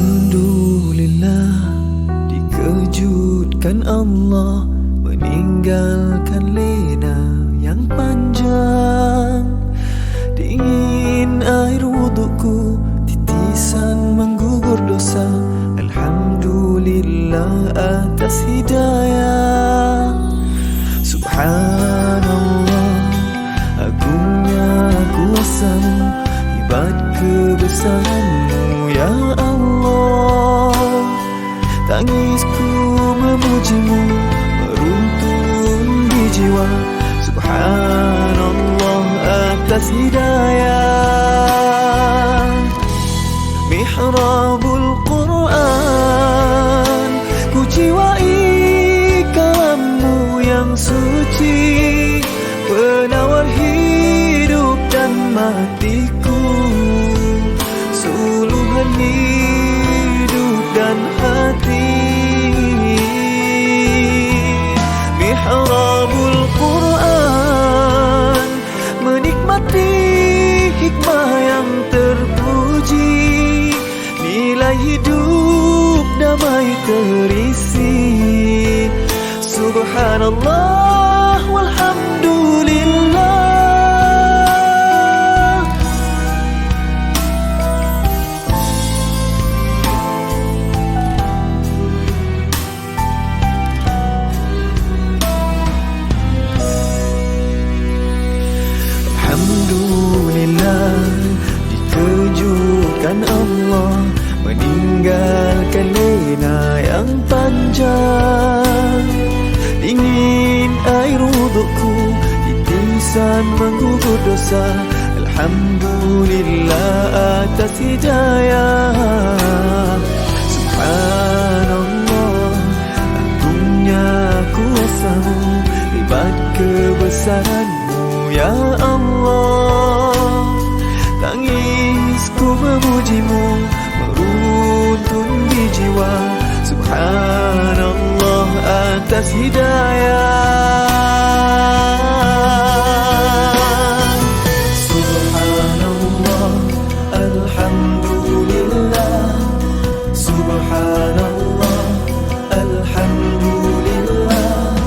Alhamdulillah, dikejutkan Allah, meninggalkan lena yang panjang. Dingin air wudukku, titisan menggugur dosa. Alhamdulillah atas hidayah. Subhanallah, agungnya kuasa-Mu, hebat kebesaran-Mu ya Allah. Tangisku memuji-Mu, meruntun di jiwa. Subhanallah atas hidayah. Mihrabul Quran, ku jiwai kalam-Mu yang suci, penawar hidup dan matiku, suluhan hidup dan hati. Mihrabul Quran, menikmati hikmah yang terpuji, nilai hidup damai terisi. Subhanallah walhamdulillah. Alhamdulillah, dikejutkan Allah, meninggalkan lena yang panjang. Dingin air wudukku, titisan menggugur dosa. Alhamdulillah atas hidayah. Subhanallah, agungnya kuasa-Mu, hebat kebesaran-Mu ya Allah. Tangisku memuji-Mu, meruntun di jiwa. Subhanallah atas hidayah. Subhanallah, alhamdulillah. Subhanallah, alhamdulillah.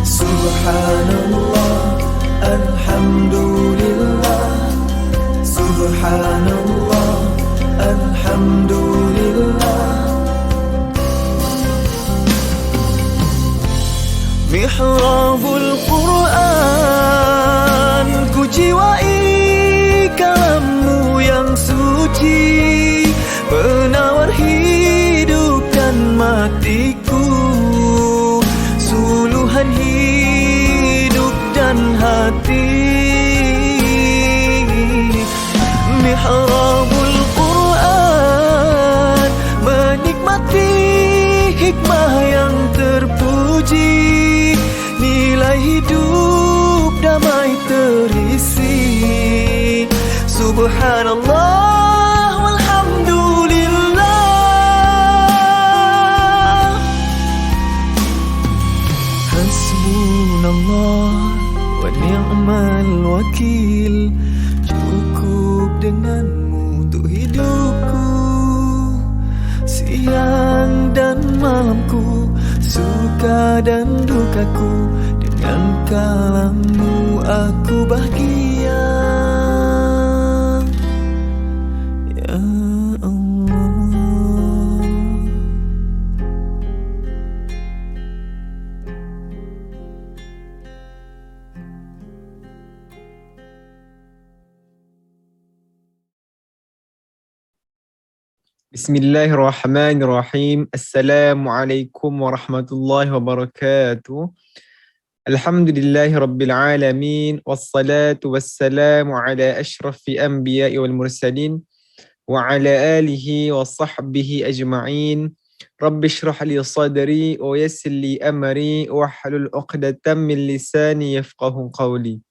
Subhanallah, alhamdulillah. Subhanallah, alhamdulillah. Mihrabul Quran, ku jiwai kalam-Mu yang suci, penawar hidup dan matiku, suluhan hidup dan hati. Mihrabul Quran, menikmati hikmah yang terpuji, nilai hidup damai terisi. Subhanallah walhamdulillah. Hasbunallah wa ni'mal wakil, cukup dengan-Mu untuk hidupku, siang dan malamku, suka dan dukaku. Dengan kalam-Mu aku bahagia ya Allah. Bismillahirrahmanirrahim. Assalamualaikum warahmatullahi wabarakatuh. Alhamdulillahi rabbil alamin. Wassalatu wassalamu ala ashrafi anbiya'i wal mursalin wa ala alihi wa sahbihi ajma'in. Rabbi shrah li sadri wa yassir li amri wahlul 'uqdatam min lisani yafqahu qawli.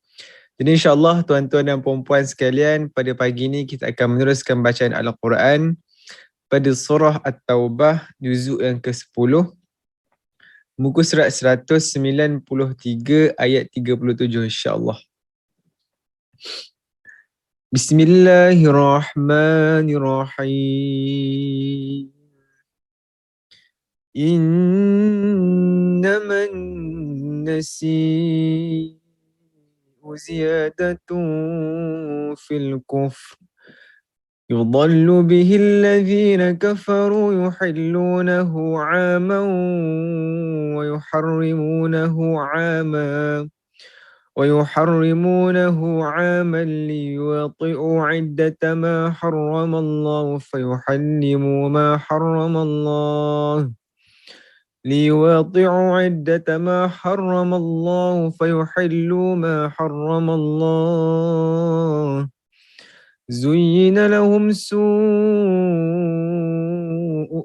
Jadi insya-Allah tuan-tuan dan puan-puan sekalian, pada pagi ini kita akan meneruskan bacaan Al-Quran pada surah At-Taubah juzuk yang ke-10, muka surat 193 ayat 37 insya-Allah. Bismillahirrahmanirrahim. إنما النسيء زيادة في الكفر يضل به الذين كفروا يحلونه عاما ويحرمونه عاما ليواطئوا عدة ما حرم الله فيحرموا ما حرم الله فيحلوا ما حرم الله زين لهم سوء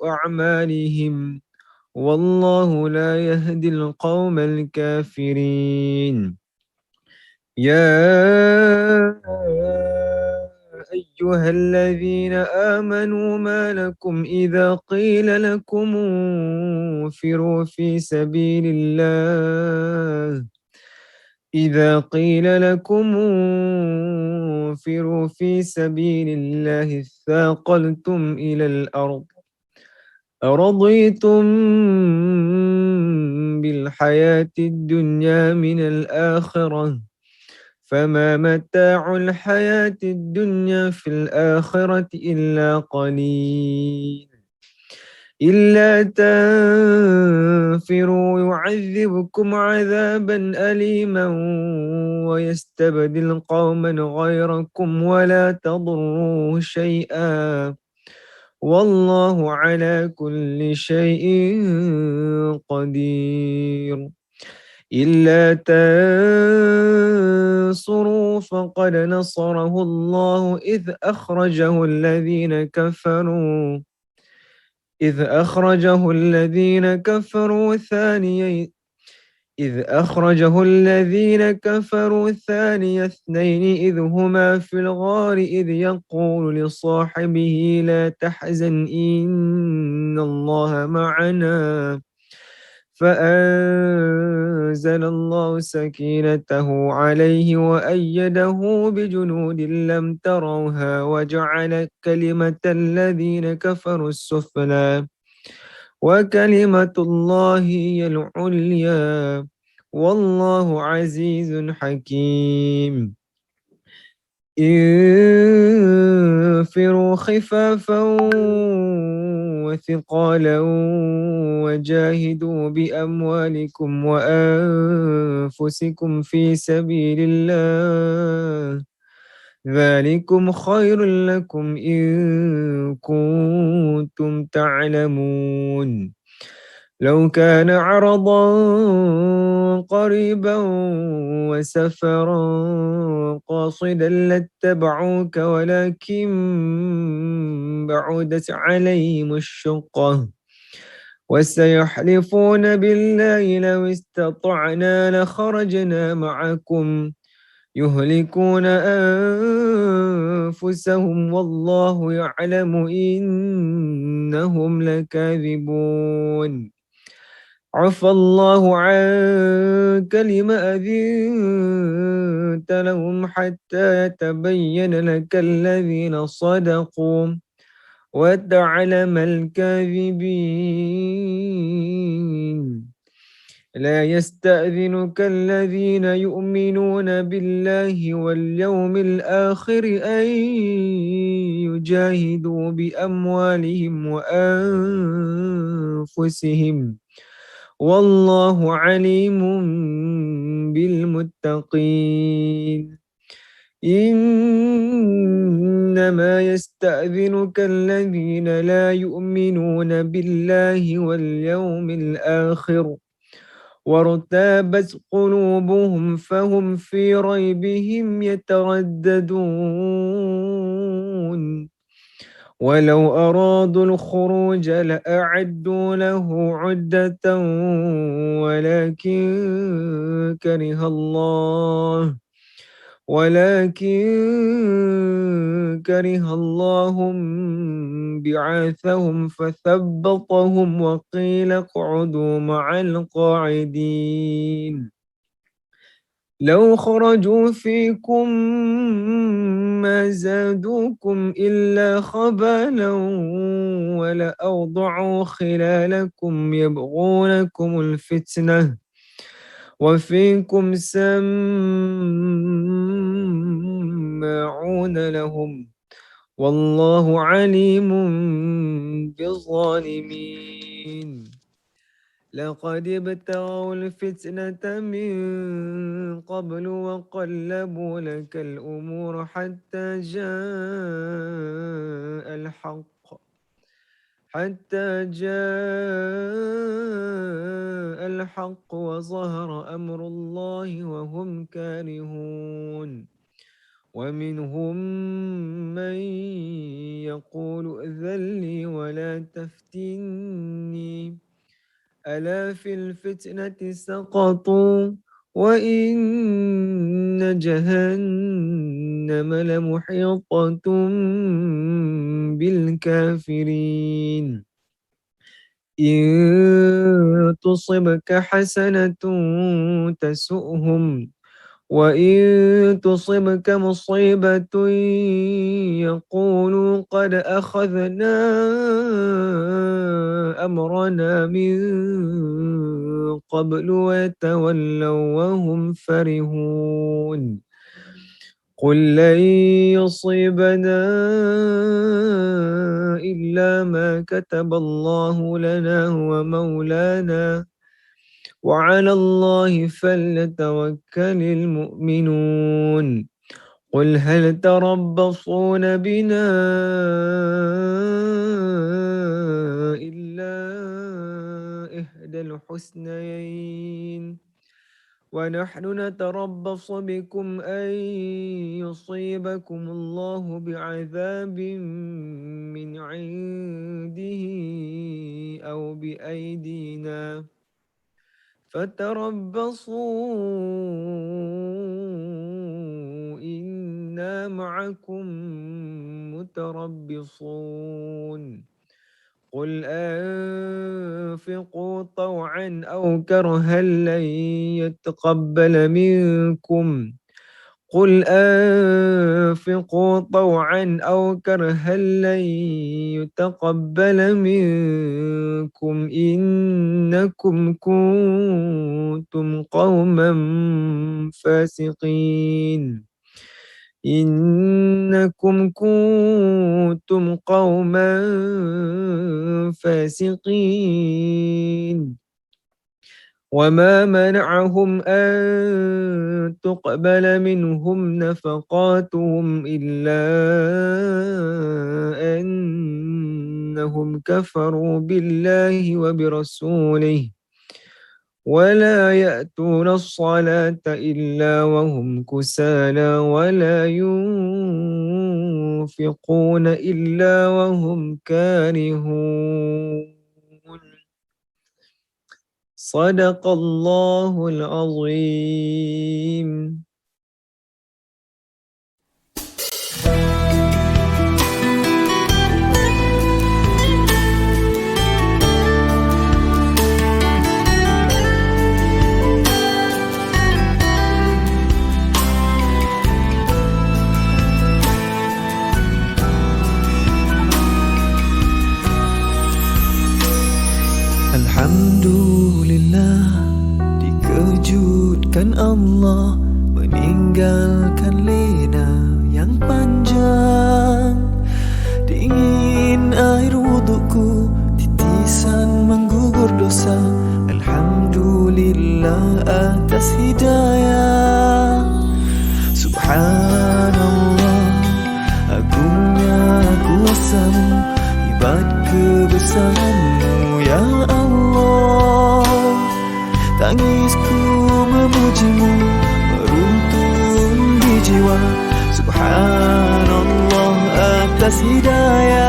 أعمالهم والله لا يهدي القوم الكافرين يا أيها الذين آمنوا ما لكم إذا قيل لكم انفروا في سبيل الله اثاقلتم إلى الأرض أرضيتم بالحياة الدنيا من الآخرة فما متاع الحياة الدنيا في الآخرة إلا قليل إلا تنفروا يعذبكم عذابا أليما ويستبدل قوما غيركم ولا تضروه شيئا والله على كل شيء قدير إلا تنصروا فقد نصره الله إذ أخرجه الذين كفروا ثاني اثنين إذ هما في الغار إذ يقول لصاحبه لا تحزن إن الله معنا فأنزل الله سكينته عليه وأيده بجنود لم تروها وجعل كلمة الذين كفروا السفلى وكلمة الله هي العليا والله عزيز حكيم انفروا خفافا وثقالا وجاهدوا بأموالكم وأنفسكم في سبيل الله ذلكم خير لكم إن كنتم تعلمون لو كان عرضا قريبا وسفرا قاصدا لاتبعوك ولكن بعدت عليهم الشقة وسيحلفون بالله لو استطعنا لخرجنا معكم يهلكون أنفسهم والله يعلم إنهم لكاذبون عفى الله عنك لم أذنت لهم حتى يتبين لك الذين صدقوا وتعلم الكاذبين لا يستأذنك الذين يؤمنون بالله واليوم الآخر أن يجاهدوا بأموالهم وأنفسهم والله عليم بالمتقين إنما يستأذنك الذين لا يؤمنون بالله واليوم الآخر وارتابت قلوبهم فهم في ريبهم يترددون ولو أرادوا الخروج لأعدوا له عدة ولكن كره الله بعاثهم فثبطهم وقيل اقعدوا مع القاعدين لو خرجوا فيكم ما زادوكم إلا خبالا ولأوضعوا خلالكم يبغونكم الفتنة وفيكم سماعون لهم والله عليم بالظالمين لقد ابتغوا الفتنة من قبل وقلبوا لك الأمور حتى جاء الحق وظهر أمر الله وهم كارهون ومنهم من يقول ائذن لي ولا تفتني ألا في الفتنة سقطوا وإن جهنم لمحيطة بالكافرين إن تصبك حسنة تسؤهم وإن تصبك مصيبة يقولوا قد أخذنا أمرنا من قبل ويتولوا وهم فرحون قل لن يصيبنا إلا ما كتب الله لنا هو مولانا وعلى الله فليتوكل المؤمنون قل هل تربصون بنا إلا إحدى الحسنيين ونحن نتربص بكم أن يصيبكم الله بعذاب من عنده أو بأيدينا فتربصوا إنا معكم متربصون قل أنفقوا طوعا أو كرها لن يتقبل منكم قل أنفقوا طوعا أو كرها لن يتقبل منكم إنكم كنتم قوما فاسقين إنكم كنتم قوما فاسقين وما منعهم أن تقبل منهم نفقاتهم إلا أنهم كفروا بالله وبرسوله ولا يأتون الصلاة إلا وهم كسالى ولا ينفقون إلا وهم كارهون صدق الله العظيم. Alhamdulillah, dikejutkan Allah meninggalkan lena yang panjang. Dingin air wudukku, titisan menggugur dosa. Alhamdulillah atas hidayah. Subhanallah, agungnya kuasamu, hebat kebesaranmu ya Allah. Tangisku memujimu, meruntun di jiwa. Subhanallah atas hidayah.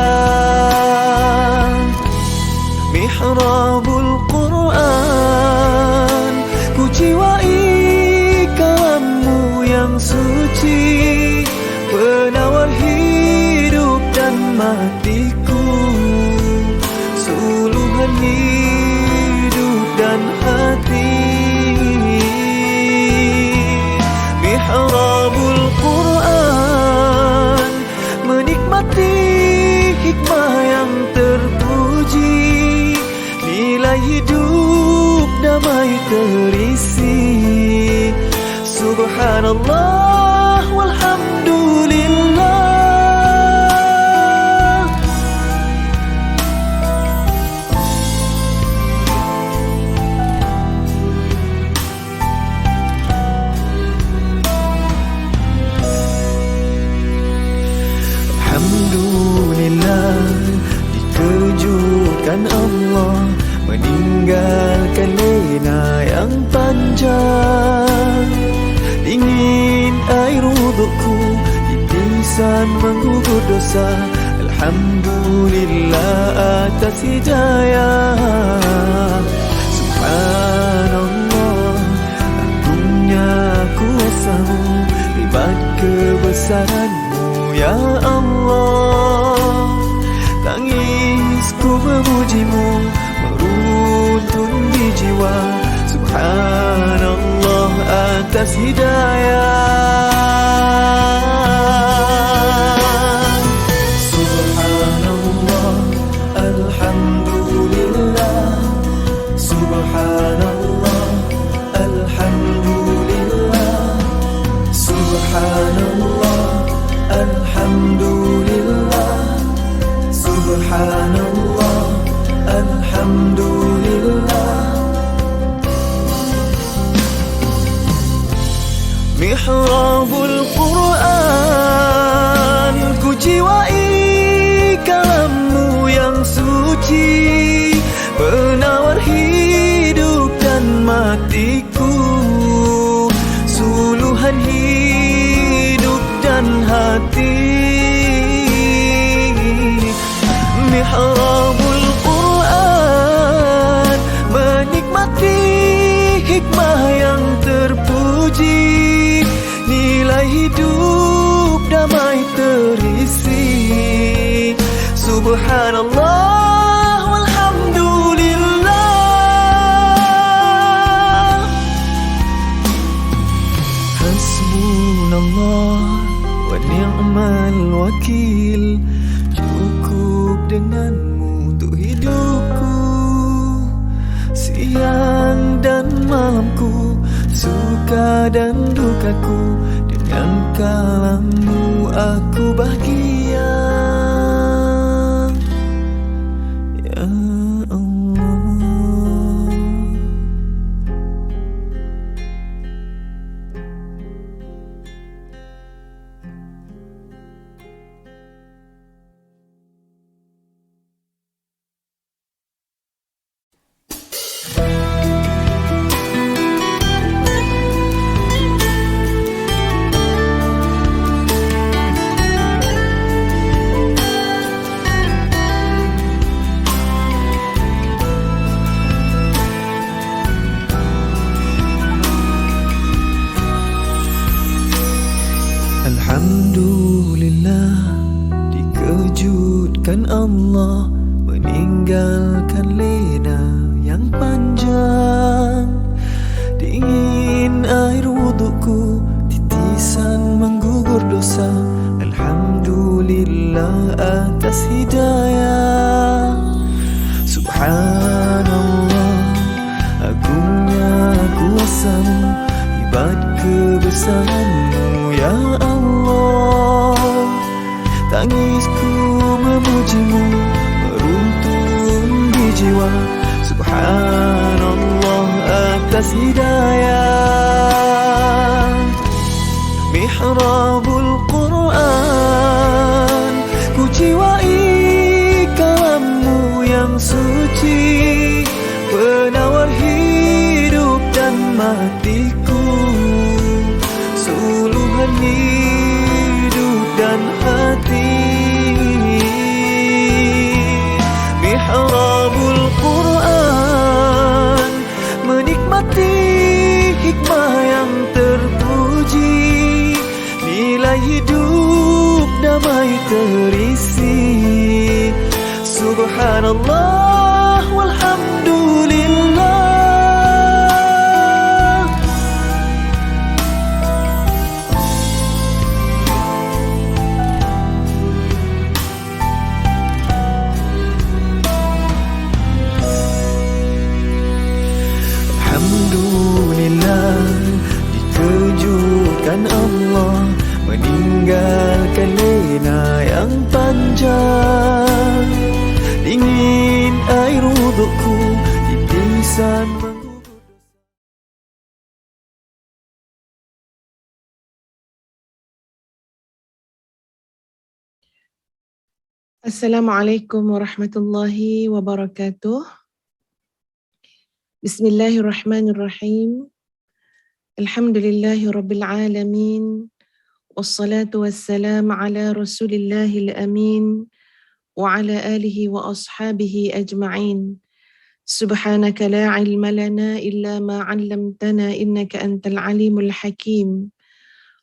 Mihrabul Quran, ku jiwai kalammu yang suci, penawar hidup dan matiku, suluhan hidup dan hati. Quran, menikmati hikmah yang terpuji, nilai hidup damai terisi. Subhanallah walhamdulillah. Alhamdulillah, dikejutkan Allah meninggalkan lena yang panjang. Dingin air wudukku, titisan menggugur dosa. Alhamdulillah atas hidayah. Subhanallah, agungnya kuasamu, hebat kebesaranmu ya Allah. Tangisku memujimu, meruntun di jiwa. Subhanallah atas hidayah. Subhanallah, alhamdulillah. Subhanallah, alhamdulillah. Subhanallah, alhamdulillah. Subhanallah, alhamdulillah. Mihrabul Quran, ku jiwai kalammu yang suci, penawar hidup dan matiku, suluhan hidup dan hati. Mihrabul Quran, menikmati hikmah yang terpuji, nilai hidup damai terisi. Subhanallah walhamdulillah. Hasbunallah wa ni'mal wakil. Cukup denganmu untuk hidupku, siang dan malamku, suka dan dukaku. Dengan kalammu aku bahagia ya Allah. Alhamdulillah, dikejutkan Allah meninggalkan lena yang panjang. Dingin air wudukku, titisan menggugur dosa. Alhamdulillah atas hidayah. Subhanallah, agungnya kuasamu, hebat kebesaranmu ya Allah. Tangisku memujimu, meruntun di jiwa. Subhanallah atas hidayah. Mihrabul Quran, ku jiwai kalammu yang suci, penawar hidup dan matiku, suluhan hidup dan hati. Mihrabul Quran, menikmati hikmah yang terpuji, nilai hidup damai terisi. Subhanallah walhamdulillah. Assalamualaikum warahmatullahi wabarakatuh. Bismillahirrahmanirrahim. Alhamdulillahi rabbil alamin. Wassalatu wassalam ala rasulillahil amin. Wa ala alihi wa ashabihi ajma'in. Subhanaka la ilma lana illa ma 'allamtana innaka antal alimul hakim.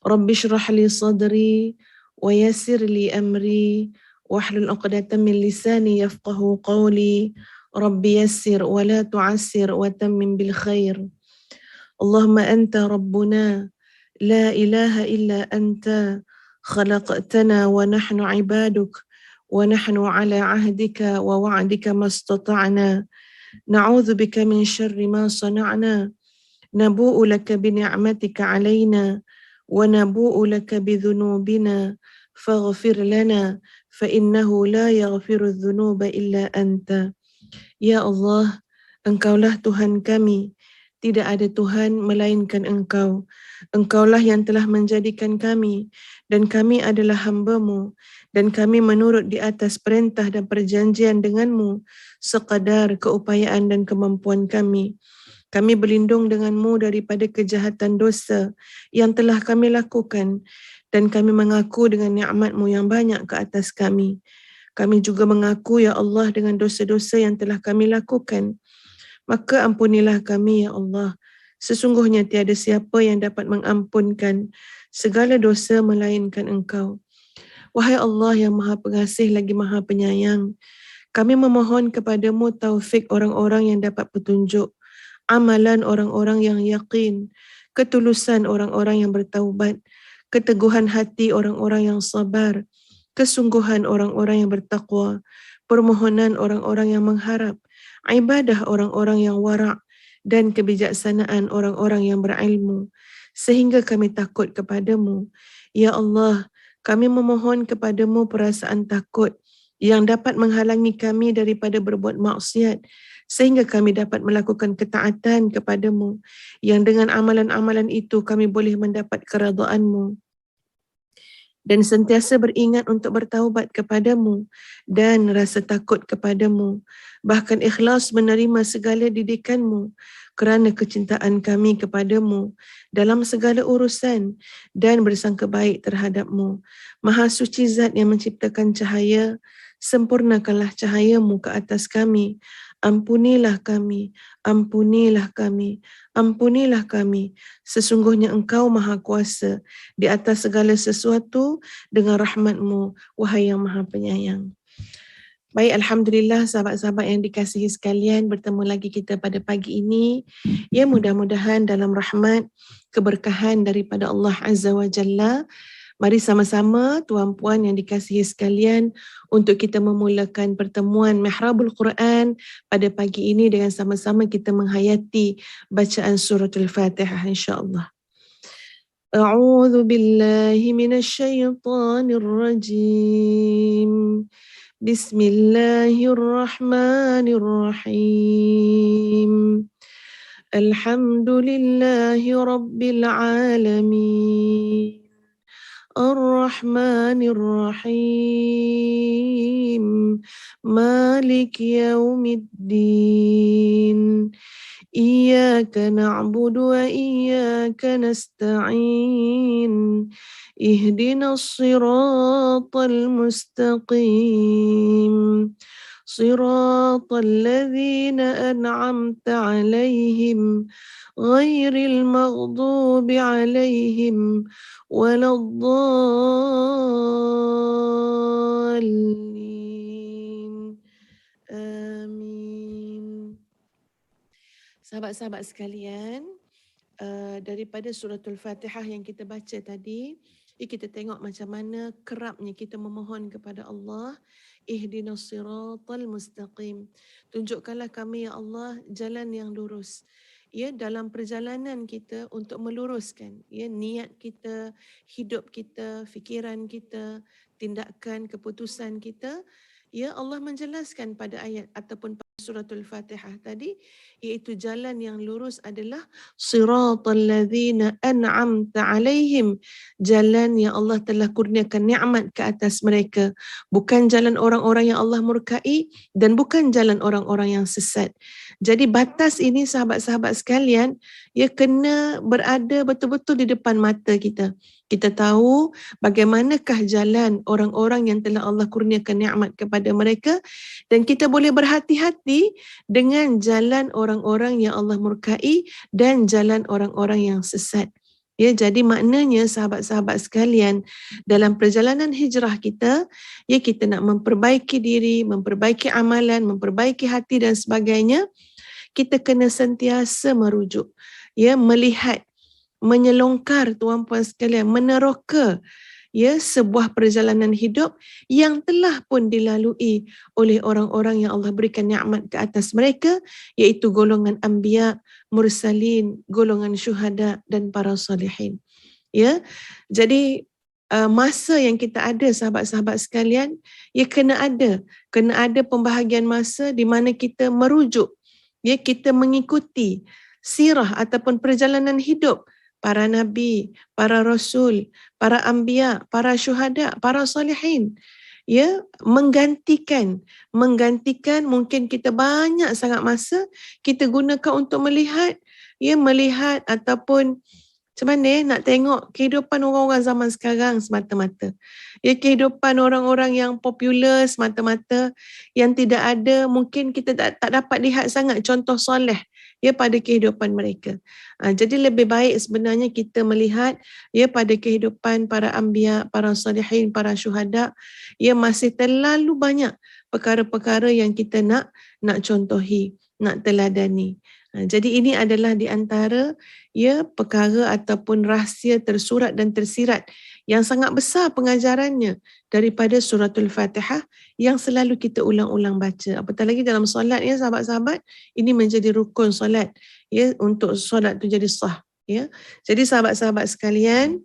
Rabbi shrah li sadri wa yassir li amri wahlul 'uqdatam min lisani yafqahu qawli. Rabbi yassir wa la tu'assir wa tammim bil khair. Allahumma anta rabbuna la ilaha illa anta khalaqtana wa nahnu 'ibaduk wa nahnu 'ala 'ahdika wa wa'dika mastata'na. Na'udzu bika min syarri ma sana'na. Nabu'u laka bi ni'matika 'alaina wa nabu'u laka bi dhunubina faghfir lana fa innahu la yaghfiru dhunuba illa anta. Ya Allah, Engkaulah Tuhan kami, tidak ada Tuhan melainkan Engkau. Engkaulah yang telah menjadikan kami dan kami adalah hamba-Mu dan kami menurut di atas perintah dan perjanjian dengan-Mu sekadar keupayaan dan kemampuan kami. Kami berlindung dengan-Mu daripada kejahatan dosa yang telah kami lakukan dan kami mengaku dengan nikmat-Mu yang banyak ke atas kami. Kami juga mengaku, Ya Allah, dengan dosa-dosa yang telah kami lakukan. Maka ampunilah kami, Ya Allah. Sesungguhnya tiada siapa yang dapat mengampunkan segala dosa melainkan Engkau. Wahai Allah yang Maha Pengasih lagi Maha Penyayang, kami memohon kepadamu taufik orang-orang yang dapat petunjuk, amalan orang-orang yang yakin, ketulusan orang-orang yang bertaubat, keteguhan hati orang-orang yang sabar, kesungguhan orang-orang yang bertakwa, permohonan orang-orang yang mengharap, ibadah orang-orang yang wara' dan kebijaksanaan orang-orang yang berilmu, sehingga kami takut kepadamu. Ya Allah, kami memohon kepadamu perasaan takut yang dapat menghalangi kami daripada berbuat maksiat, sehingga kami dapat melakukan ketaatan kepadamu, yang dengan amalan-amalan itu kami boleh mendapat keredaan-Mu. Dan sentiasa beringat untuk bertaubat kepadamu dan rasa takut kepadamu, bahkan ikhlas menerima segala didikanmu kerana kecintaan kami kepadamu dalam segala urusan dan bersangka baik terhadapmu. Maha suci zat yang menciptakan cahaya, sempurnakanlah cahayamu ke atas kami. Ampunilah kami, ampunilah kami, ampunilah kami. Sesungguhnya Engkau Maha Kuasa di atas segala sesuatu dengan rahmat-Mu, wahai yang Maha Penyayang. Baik, Alhamdulillah sahabat-sahabat yang dikasihi sekalian, bertemu lagi kita pada pagi ini. Ya, mudah-mudahan dalam rahmat, keberkahan daripada Allah Azza wa Jalla. Mari sama-sama tuan-puan yang dikasihi sekalian untuk kita memulakan pertemuan Mihrabul Quran pada pagi ini dengan sama-sama kita menghayati bacaan suratul Fatihah insya-Allah. A'udzu billahi minasyaitonir rajim. Bismillahirrahmanirrahim. Alhamdulillahi rabbil alamin. الرحمن الرحيم مالك يوم الدين إياك نعبد وإياك نستعين اهدنا الصراط المستقيم صراط الذين أنعمت عليهم غير المغضوب عليهم ولا الضالين. Amin. Sahabat-sahabat sekalian, daripada suratul Fatihah yang kita baca tadi, kita tengok macam mana kerapnya kita memohon kepada Allah, ihdinas siratal mustaqim. Tunjukkanlah kami ya Allah jalan yang lurus. Ya, dalam perjalanan kita untuk meluruskan ya niat kita, hidup kita, fikiran kita, tindakan, keputusan kita, ya Allah menjelaskan pada ayat ataupun suratul Fatihah tadi, iaitu jalan yang lurus adalah siratal ladzina an'amta alaihim, jalan yang Allah telah kurniakan nikmat ke atas mereka, bukan jalan orang-orang yang Allah murkai dan bukan jalan orang-orang yang sesat. Jadi batas ini sahabat-sahabat sekalian, ia kena berada betul-betul di depan mata kita. Kita tahu bagaimanakah jalan orang-orang yang telah Allah kurniakan nikmat kepada mereka, dan kita boleh berhati-hati dengan jalan orang-orang yang Allah murkai dan jalan orang-orang yang sesat. Ya, jadi maknanya sahabat-sahabat sekalian, dalam perjalanan hijrah kita, ya, kita nak memperbaiki diri, memperbaiki amalan, memperbaiki hati dan sebagainya, kita kena sentiasa merujuk, ya, melihat, menyelongkar tuan-puan sekalian, meneroka, ya, sebuah perjalanan hidup yang telah pun dilalui oleh orang-orang yang Allah berikan nikmat ke atas mereka, iaitu golongan anbiya, mursalin, golongan syuhada dan para salihin. Ya, jadi masa yang kita ada sahabat-sahabat sekalian, ya, kena ada pembahagian masa di mana kita merujuk, ya, kita mengikuti sirah ataupun perjalanan hidup para nabi, para rasul, para anbiya, para syuhada, para salihin. Ya, menggantikan mungkin kita banyak sangat masa kita gunakan untuk melihat ataupun macam mana nak tengok kehidupan orang-orang zaman sekarang semata-mata. Ya, kehidupan orang-orang yang popular semata-mata, yang tidak ada, mungkin kita tak dapat lihat sangat contoh soleh, ya, pada kehidupan mereka. Jadi lebih baik sebenarnya kita melihat, ya, pada kehidupan para anbiya, para salihin, para syuhada, ya, masih terlalu banyak perkara-perkara yang kita nak contohi, nak teladani. Jadi ini adalah di antara, ya, perkara ataupun rahsia tersurat dan tersirat yang sangat besar pengajarannya daripada suratul Fatihah yang selalu kita ulang-ulang baca. Apatah lagi dalam solat, ya sahabat-sahabat, ini menjadi rukun solat, ya, untuk solat tu jadi sah, ya. Jadi sahabat-sahabat sekalian,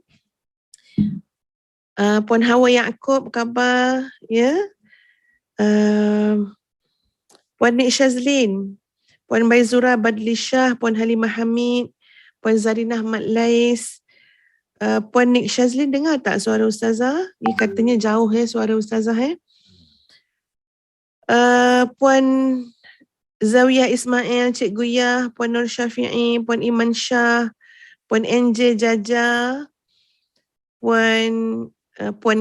Puan Hawa Yaakob khabar, ya. Puan Nik Shazlin, Puan Baizura Badli Shah, Puan Halimah Hamid, Puan Zarinah Ahmad Lais, Puan Nik Shazlin dengar tak suara Ustazah? Ni katanya jauh, ya, suara Ustazah, ya. Puan Zawiyah Ismail, Cik Guyah, Puan Nur Syafi'i, Puan Iman Shah, Puan NJ Jaja, Puan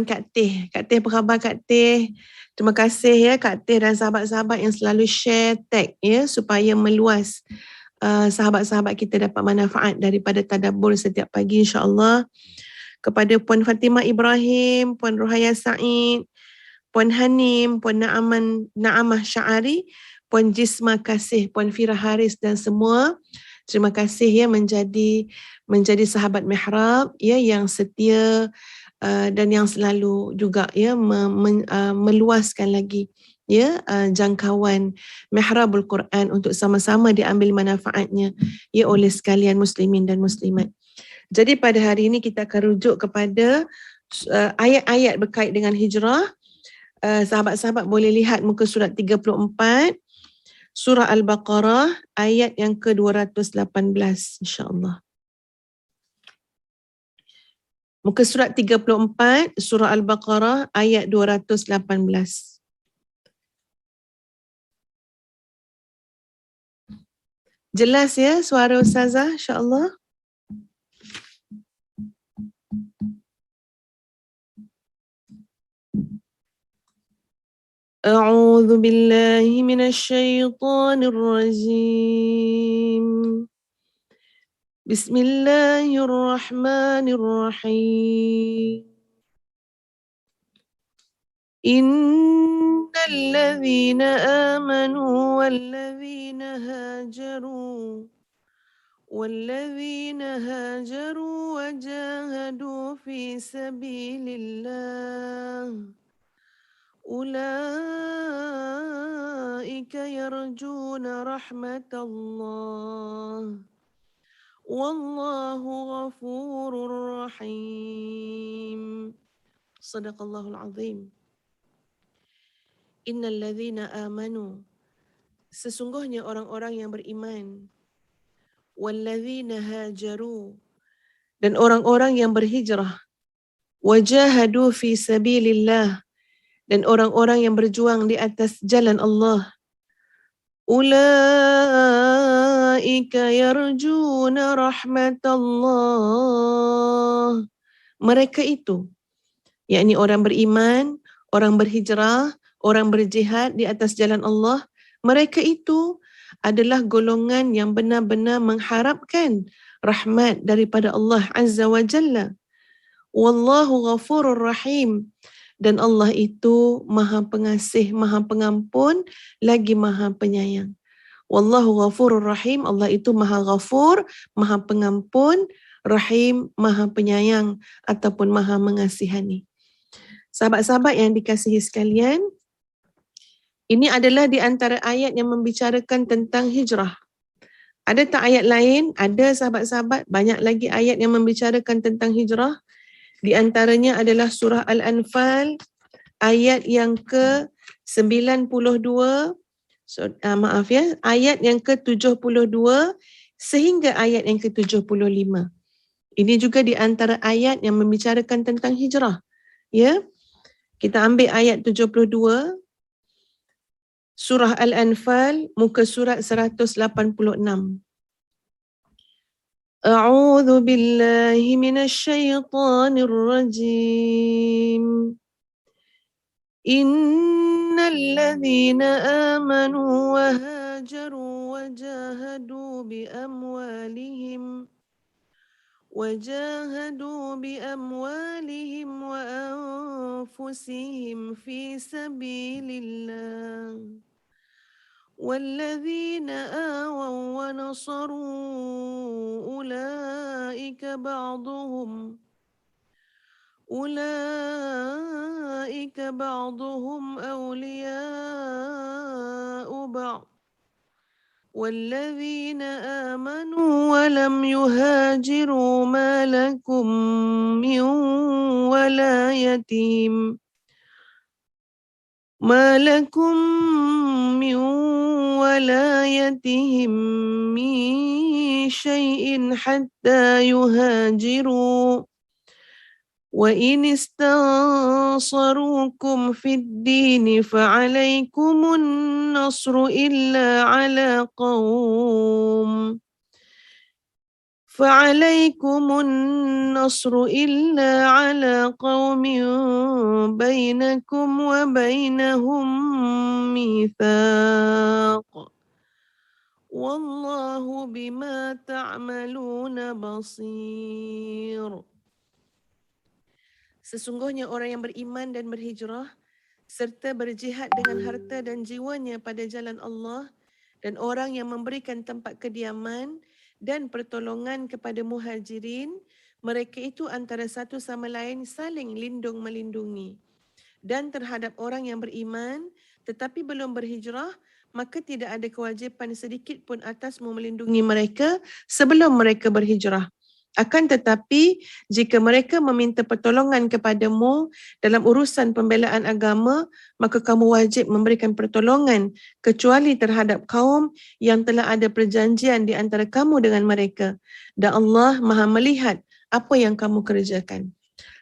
Kak Teh. Kak Teh, apa khabar Kak Teh? Terima kasih, ya, Kak Teh dan sahabat-sahabat yang selalu share tag, ya, supaya meluas, sahabat-sahabat kita dapat manfaat daripada tadabbur setiap pagi, insya-Allah. Kepada Puan Fatimah Ibrahim, Puan Ruhaya Said, Puan Hanim, Puan Naamah Sya'ari, Puan Jisma Kasih, Puan Fira Haris dan semua, terima kasih, ya, menjadi sahabat mihrab, ya, yang setia dan yang selalu juga, ya, meluaskan lagi, ya, jangkauan mihrabul Quran untuk sama-sama diambil manfaatnya, ya, oleh sekalian muslimin dan muslimat. Jadi pada hari ini kita akan rujuk kepada ayat-ayat berkait dengan hijrah. Sahabat-sahabat boleh lihat muka surat 34, surah Al-Baqarah, ayat yang ke-218, insya-Allah. Muka surat 34, surah Al-Baqarah, ayat 218. Jelas, ya, suara Ustazah, insya-Allah? A'udzu billahi minasy syaithanir rajim. Bismillahirrahmanirrahim. Innal ladzina amanu wal ladzina hajaru wajahadu fi sabilillah ulaika yarjuna rahmatallah wallahu ghafurur rahim. Sadaqallahul azim. Innal ladzina amanu, Sesungguhnya orang-orang yang beriman, walladzina hajaru, dan orang-orang yang berhijrah, wajahadu fi sabilillah, dan orang-orang yang berjuang di atas jalan Allah, ulaika yarjuna rahmatallah. Mereka itu, yakni orang beriman, orang berhijrah, orang berjihad di atas jalan Allah, mereka itu adalah golongan yang benar-benar mengharapkan rahmat daripada Allah Azza wa Jalla. Wallahu ghafurur rahim. Dan Allah itu maha pengasih, maha pengampun, lagi maha penyayang. Wallahu ghafurur rahim. Allah itu maha ghafur, maha pengampun, rahim, maha penyayang ataupun maha mengasihani. Sahabat-sahabat yang dikasihi sekalian, ini adalah di antara ayat yang membicarakan tentang hijrah. Ada tak ayat lain? Ada sahabat-sahabat, banyak lagi ayat yang membicarakan tentang hijrah. Di antaranya adalah surah Al-Anfal ayat yang ke-92, ayat yang ke-72 sehingga ayat yang ke-75. Ini juga di antara ayat yang membicarakan tentang hijrah. Ya. Kita ambil ayat 72 surah Al-Anfal muka surat 186. A'udzu billahi minasyaitonir rajim. Innal ladzina amanu wa hajaru wa jahadu bi amwalihim وجاهدوا بأموالهم وأنفسهم في سبيل الله والذين آووا ونصروا أولئك بعضهم أولياء بعض والذين آمنوا ولم يهاجروا ما لكم من ولايتهم من شيء حتى يهاجروا وإن استنصروكم في الدين فعليكم النصر إلا على قوم بينكم وبينهم ميثاق والله بما تعملون بصير. Sesungguhnya orang yang beriman dan berhijrah serta berjihad dengan harta dan jiwanya pada jalan Allah dan orang yang memberikan tempat kediaman dan pertolongan kepada muhajirin, mereka itu antara satu sama lain saling lindung melindungi. Dan terhadap orang yang beriman tetapi belum berhijrah, maka tidak ada kewajipan sedikit pun atasmu melindungi mereka sebelum mereka berhijrah. Akan tetapi, jika mereka meminta pertolongan kepadamu dalam urusan pembelaan agama, maka kamu wajib memberikan pertolongan kecuali terhadap kaum yang telah ada perjanjian di antara kamu dengan mereka. Dan Allah Maha melihat apa yang kamu kerjakan.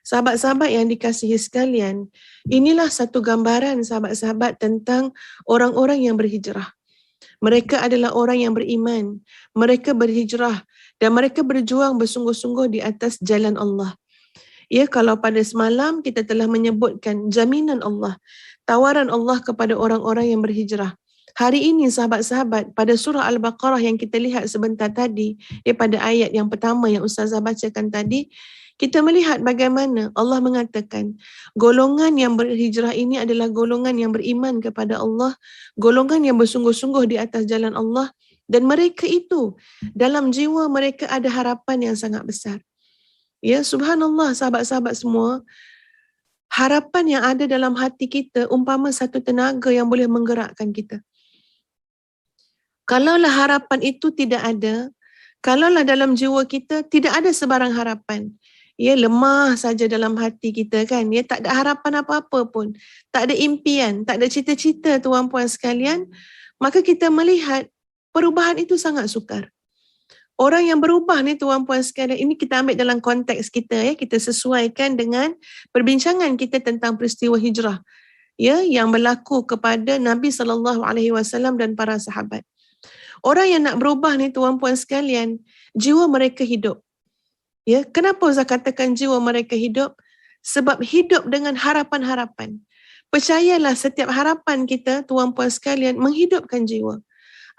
Sahabat-sahabat yang dikasihi sekalian, inilah satu gambaran sahabat-sahabat tentang orang-orang yang berhijrah. Mereka adalah orang yang beriman, mereka berhijrah dan mereka berjuang bersungguh-sungguh di atas jalan Allah. Ya, kalau pada semalam kita telah menyebutkan jaminan Allah, tawaran Allah kepada orang-orang yang berhijrah. Hari ini sahabat-sahabat, pada surah Al-Baqarah yang kita lihat sebentar tadi, pada ayat yang pertama yang Ustazah bacakan tadi, kita melihat bagaimana Allah mengatakan golongan yang berhijrah ini adalah golongan yang beriman kepada Allah, golongan yang bersungguh-sungguh di atas jalan Allah, dan mereka itu dalam jiwa mereka ada harapan yang sangat besar. Ya, subhanallah sahabat-sahabat semua, harapan yang ada dalam hati kita umpama satu tenaga yang boleh menggerakkan kita. Kalaulah harapan itu tidak ada, kalaulah dalam jiwa kita tidak ada sebarang harapan, ya, lemah saja dalam hati kita kan, ya, tak ada harapan apa-apa pun, tak ada impian, tak ada cita-cita tuan-puan sekalian, maka kita melihat perubahan itu sangat sukar. Orang yang berubah ni tuan-puan sekalian, ini kita ambil dalam konteks kita ya, kita sesuaikan dengan perbincangan kita tentang peristiwa hijrah ya yang berlaku kepada Nabi SAW dan para sahabat. Orang yang nak berubah ni tuan-puan sekalian, jiwa mereka hidup. Ya, kenapa Ustaz katakan jiwa mereka hidup? Sebab hidup dengan harapan-harapan. Percayalah setiap harapan kita tuan-puan sekalian menghidupkan jiwa.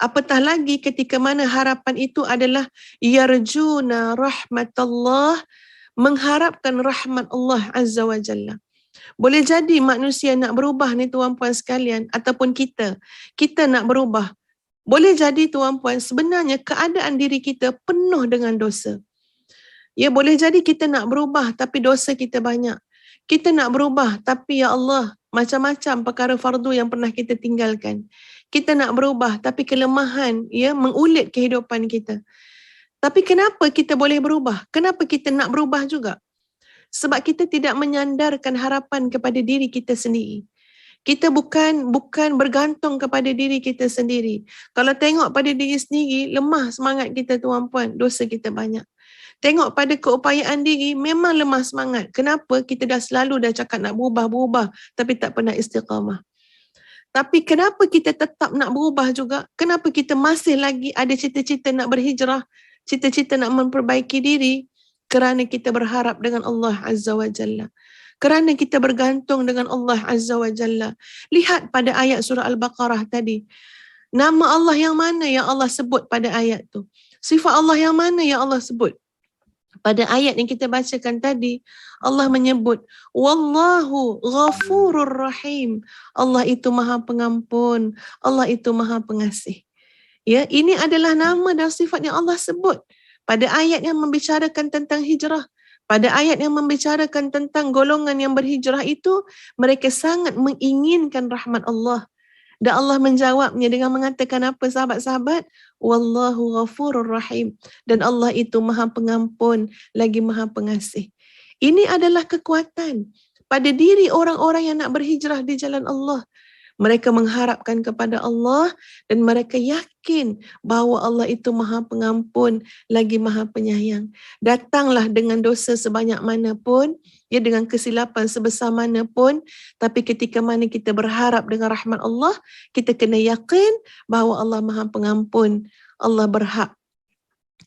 Apatah lagi ketika mana harapan itu adalah yarjuna rahmatullah, mengharapkan rahmat Allah Azza wa Jalla. Boleh jadi manusia nak berubah ni tuan-puan sekalian, ataupun kita nak berubah. Boleh jadi tuan-puan sebenarnya keadaan diri kita penuh dengan dosa. Ya, boleh jadi kita nak berubah tapi dosa kita banyak. Kita nak berubah tapi ya Allah macam-macam perkara fardu yang pernah kita tinggalkan. Kita nak berubah tapi kelemahan ya mengulit kehidupan kita. Tapi kenapa kita boleh berubah? Kenapa kita nak berubah juga? Sebab kita tidak menyandarkan harapan kepada diri kita sendiri. Kita bukan bergantung kepada diri kita sendiri. Kalau tengok pada diri sendiri, lemah semangat kita tuan-puan, dosa kita banyak. Tengok pada keupayaan diri, memang lemah semangat. Kenapa? Kita dah selalu cakap nak berubah, tapi tak pernah istiqamah. Tapi kenapa kita tetap nak berubah juga? Kenapa kita masih lagi ada cita-cita nak berhijrah, cita-cita nak memperbaiki diri? Kerana kita berharap dengan Allah Azza wa Jalla. Kerana kita bergantung dengan Allah Azza wa Jalla. Lihat pada ayat surah Al-Baqarah tadi. Nama Allah yang mana yang Allah sebut pada ayat tu? Sifat Allah yang mana yang Allah sebut? Pada ayat yang kita bacakan tadi, Allah menyebut, Wallahu ghafurur rahim. Allah itu maha pengampun. Allah itu maha pengasih. Ya, ini adalah nama dan sifat yang Allah sebut. Pada ayat yang membicarakan tentang hijrah. Pada ayat yang membicarakan tentang golongan yang berhijrah itu, mereka sangat menginginkan rahmat Allah. Dan Allah menjawabnya dengan mengatakan apa sahabat-sahabat? Wallahu ghafurur rahim. Dan Allah itu maha pengampun, lagi maha pengasih. Ini adalah kekuatan pada diri orang-orang yang nak berhijrah di jalan Allah. Mereka mengharapkan kepada Allah dan mereka yakin bahawa Allah itu maha pengampun, lagi maha penyayang. Datanglah dengan dosa sebanyak mana pun, ya dengan kesilapan sebesar mana pun, tapi ketika mana kita berharap dengan rahmat Allah, kita kena yakin bahawa Allah maha pengampun, Allah berhak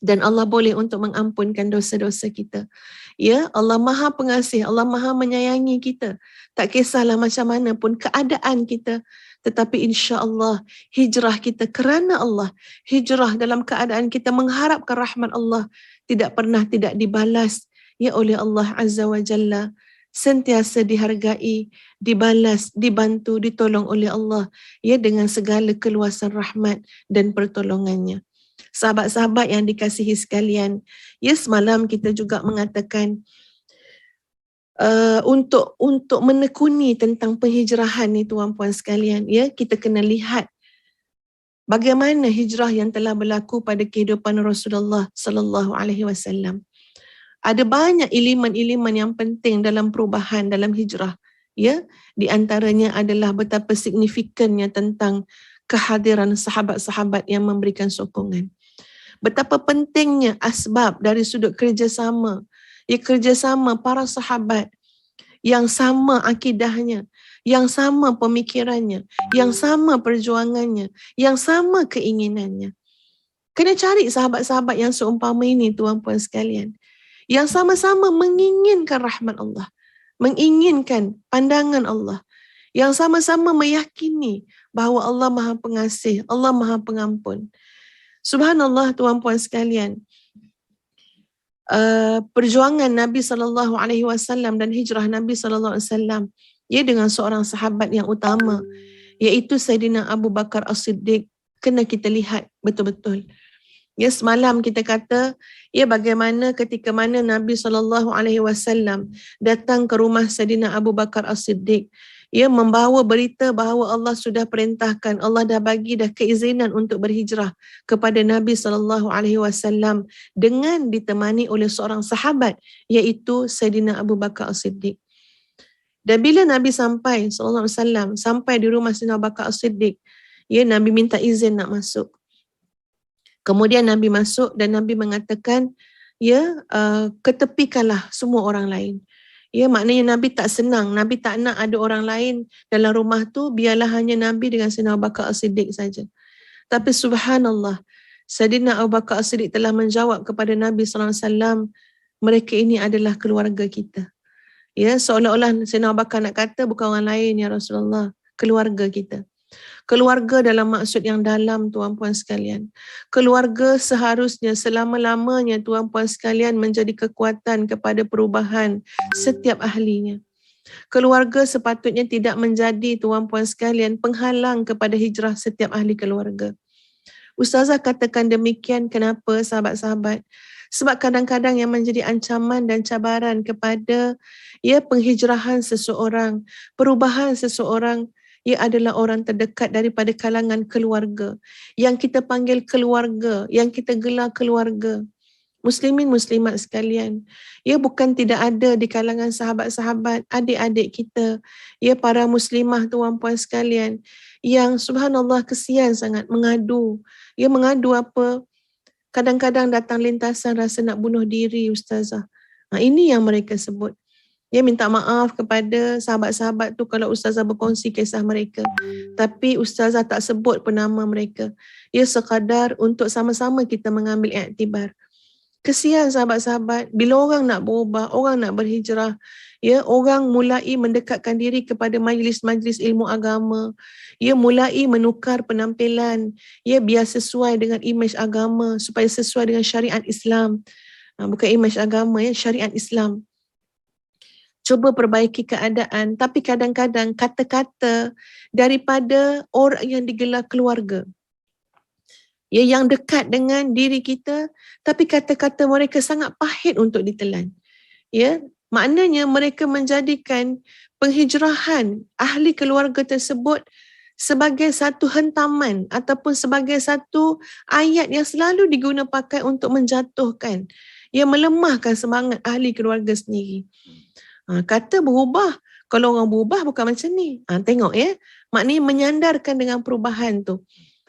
dan Allah boleh untuk mengampunkan dosa-dosa kita. Ya, Allah maha pengasih, Allah maha menyayangi kita. Tak kisahlah macam mana pun keadaan kita, tetapi insya-Allah hijrah kita kerana Allah, hijrah dalam keadaan kita mengharapkan rahmat Allah tidak pernah tidak dibalas ya oleh Allah Azza wa Jalla, sentiasa dihargai, dibalas, dibantu, ditolong oleh Allah ya dengan segala keluasan rahmat dan pertolongannya. Sahabat-sahabat yang dikasihi sekalian, ya semalam kita juga mengatakan untuk menekuni tentang penghijrahan ni tuan-puan sekalian, ya kita kena lihat bagaimana hijrah yang telah berlaku pada kehidupan Rasulullah sallallahu alaihi wasallam. Ada banyak elemen-elemen yang penting dalam perubahan dalam hijrah, ya. Di antaranya adalah betapa signifikannya tentang kehadiran sahabat-sahabat yang memberikan sokongan. Betapa pentingnya asbab dari sudut kerjasama, ya kerjasama para sahabat yang sama akidahnya, yang sama pemikirannya, yang sama perjuangannya, yang sama keinginannya. Kena cari sahabat-sahabat yang seumpama ini tuan-puan sekalian, yang sama-sama menginginkan rahmat Allah, menginginkan pandangan Allah, yang sama-sama meyakini bahawa Allah maha pengasih, Allah maha pengampun. Subhanallah tuan-puan sekalian, perjuangan Nabi SAW dan hijrah Nabi SAW ya dengan seorang sahabat yang utama iaitu Sayyidina Abu Bakar As-Siddiq kena kita lihat betul-betul. Ya semalam kita kata ya bagaimana ketika mana Nabi SAW datang ke rumah Sayyidina Abu Bakar As-Siddiq, ia membawa berita bahawa Allah sudah perintahkan, Allah dah bagi dah keizinan untuk berhijrah kepada Nabi SAW dengan ditemani oleh seorang sahabat iaitu Sayyidina Abu Bakar As-Siddiq. Dan bila Nabi sampai SAW sampai di rumah Sayyidina Abu Bakar As-Siddiq, Ya, Nabi minta izin nak masuk. Kemudian Nabi masuk dan Nabi mengatakan, ya, ketepikanlah semua orang lain. Ya, maknanya Nabi tak senang, Nabi tak nak ada orang lain dalam rumah tu, biarlah hanya Nabi dengan Sayyidina Abu Bakar As-Siddiq saja. Tapi subhanallah, Sayyidina Abu Bakar As-Siddiq telah menjawab kepada Nabi SAW, mereka ini adalah keluarga kita. Ya, seolah-olah Sayyidina Abu Bakar nak kata bukan orang lain ya Rasulullah, keluarga kita. Keluarga dalam maksud yang dalam, tuan-puan sekalian. Keluarga seharusnya selama-lamanya, tuan-puan sekalian, menjadi kekuatan kepada perubahan setiap ahlinya. Keluarga sepatutnya tidak menjadi, tuan-puan sekalian, penghalang kepada hijrah setiap ahli keluarga. Ustazah katakan demikian, kenapa sahabat-sahabat? Sebab kadang-kadang yang menjadi ancaman dan cabaran kepada penghijrahan seseorang, perubahan seseorang, ia adalah orang terdekat daripada kalangan keluarga. Yang kita panggil keluarga, yang kita gelar keluarga. Muslimin muslimat sekalian, ia bukan tidak ada di kalangan sahabat-sahabat, adik-adik kita, para muslimah tuan-puan sekalian, yang subhanallah kesian sangat mengadu. Mengadu apa? Kadang-kadang datang lintasan rasa nak bunuh diri, ustazah. Ini yang mereka sebut. Minta maaf kepada sahabat-sahabat tu kalau ustazah berkongsi kisah mereka. Tapi ustazah tak sebut pun nama mereka. Sekadar untuk sama-sama kita mengambil iktibar. Kesian sahabat-sahabat, bila orang nak berubah, orang nak berhijrah, orang mulai mendekatkan diri kepada majlis-majlis ilmu agama, mulai menukar penampilan, biar sesuai dengan imej agama, supaya sesuai dengan syariat Islam. Bukan imej agama, syariat Islam. Cuba perbaiki keadaan, tapi kadang-kadang kata-kata daripada orang yang digelar keluarga, yang dekat dengan diri kita, tapi kata-kata mereka sangat pahit untuk ditelan. Maknanya mereka menjadikan penghijrahan ahli keluarga tersebut sebagai satu hentaman ataupun sebagai satu ayat yang selalu diguna pakai untuk menjatuhkan, melemahkan semangat ahli keluarga sendiri. Kata berubah, kalau orang berubah bukan macam ni. Tengok maknanya menyandarkan dengan perubahan tu.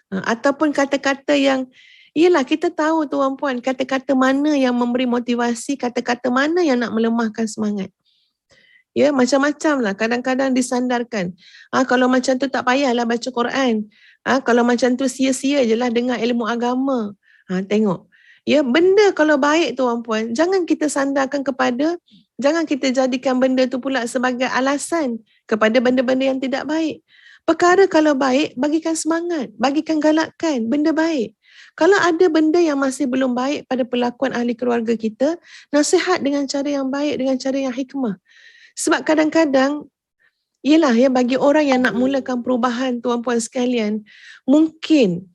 Ataupun kata-kata yang, kita tahu tuan-puan, kata-kata mana yang memberi motivasi, kata-kata mana yang nak melemahkan semangat. Macam-macam lah, kadang-kadang disandarkan. Kalau macam tu tak payahlah baca Quran. Kalau macam tu sia-sia je lah dengar ilmu agama. Tengok. Benda kalau baik tuan-puan, jangan kita sandarkan kepada, jangan kita jadikan benda tu pula sebagai alasan kepada benda-benda yang tidak baik. Perkara kalau baik, bagikan semangat, bagikan galakan, benda baik. Kalau ada benda yang masih belum baik pada perlakuan ahli keluarga kita, nasihat dengan cara yang baik, dengan cara yang hikmah. Sebab kadang-kadang, bagi orang yang nak mulakan perubahan tuan-puan sekalian, mungkin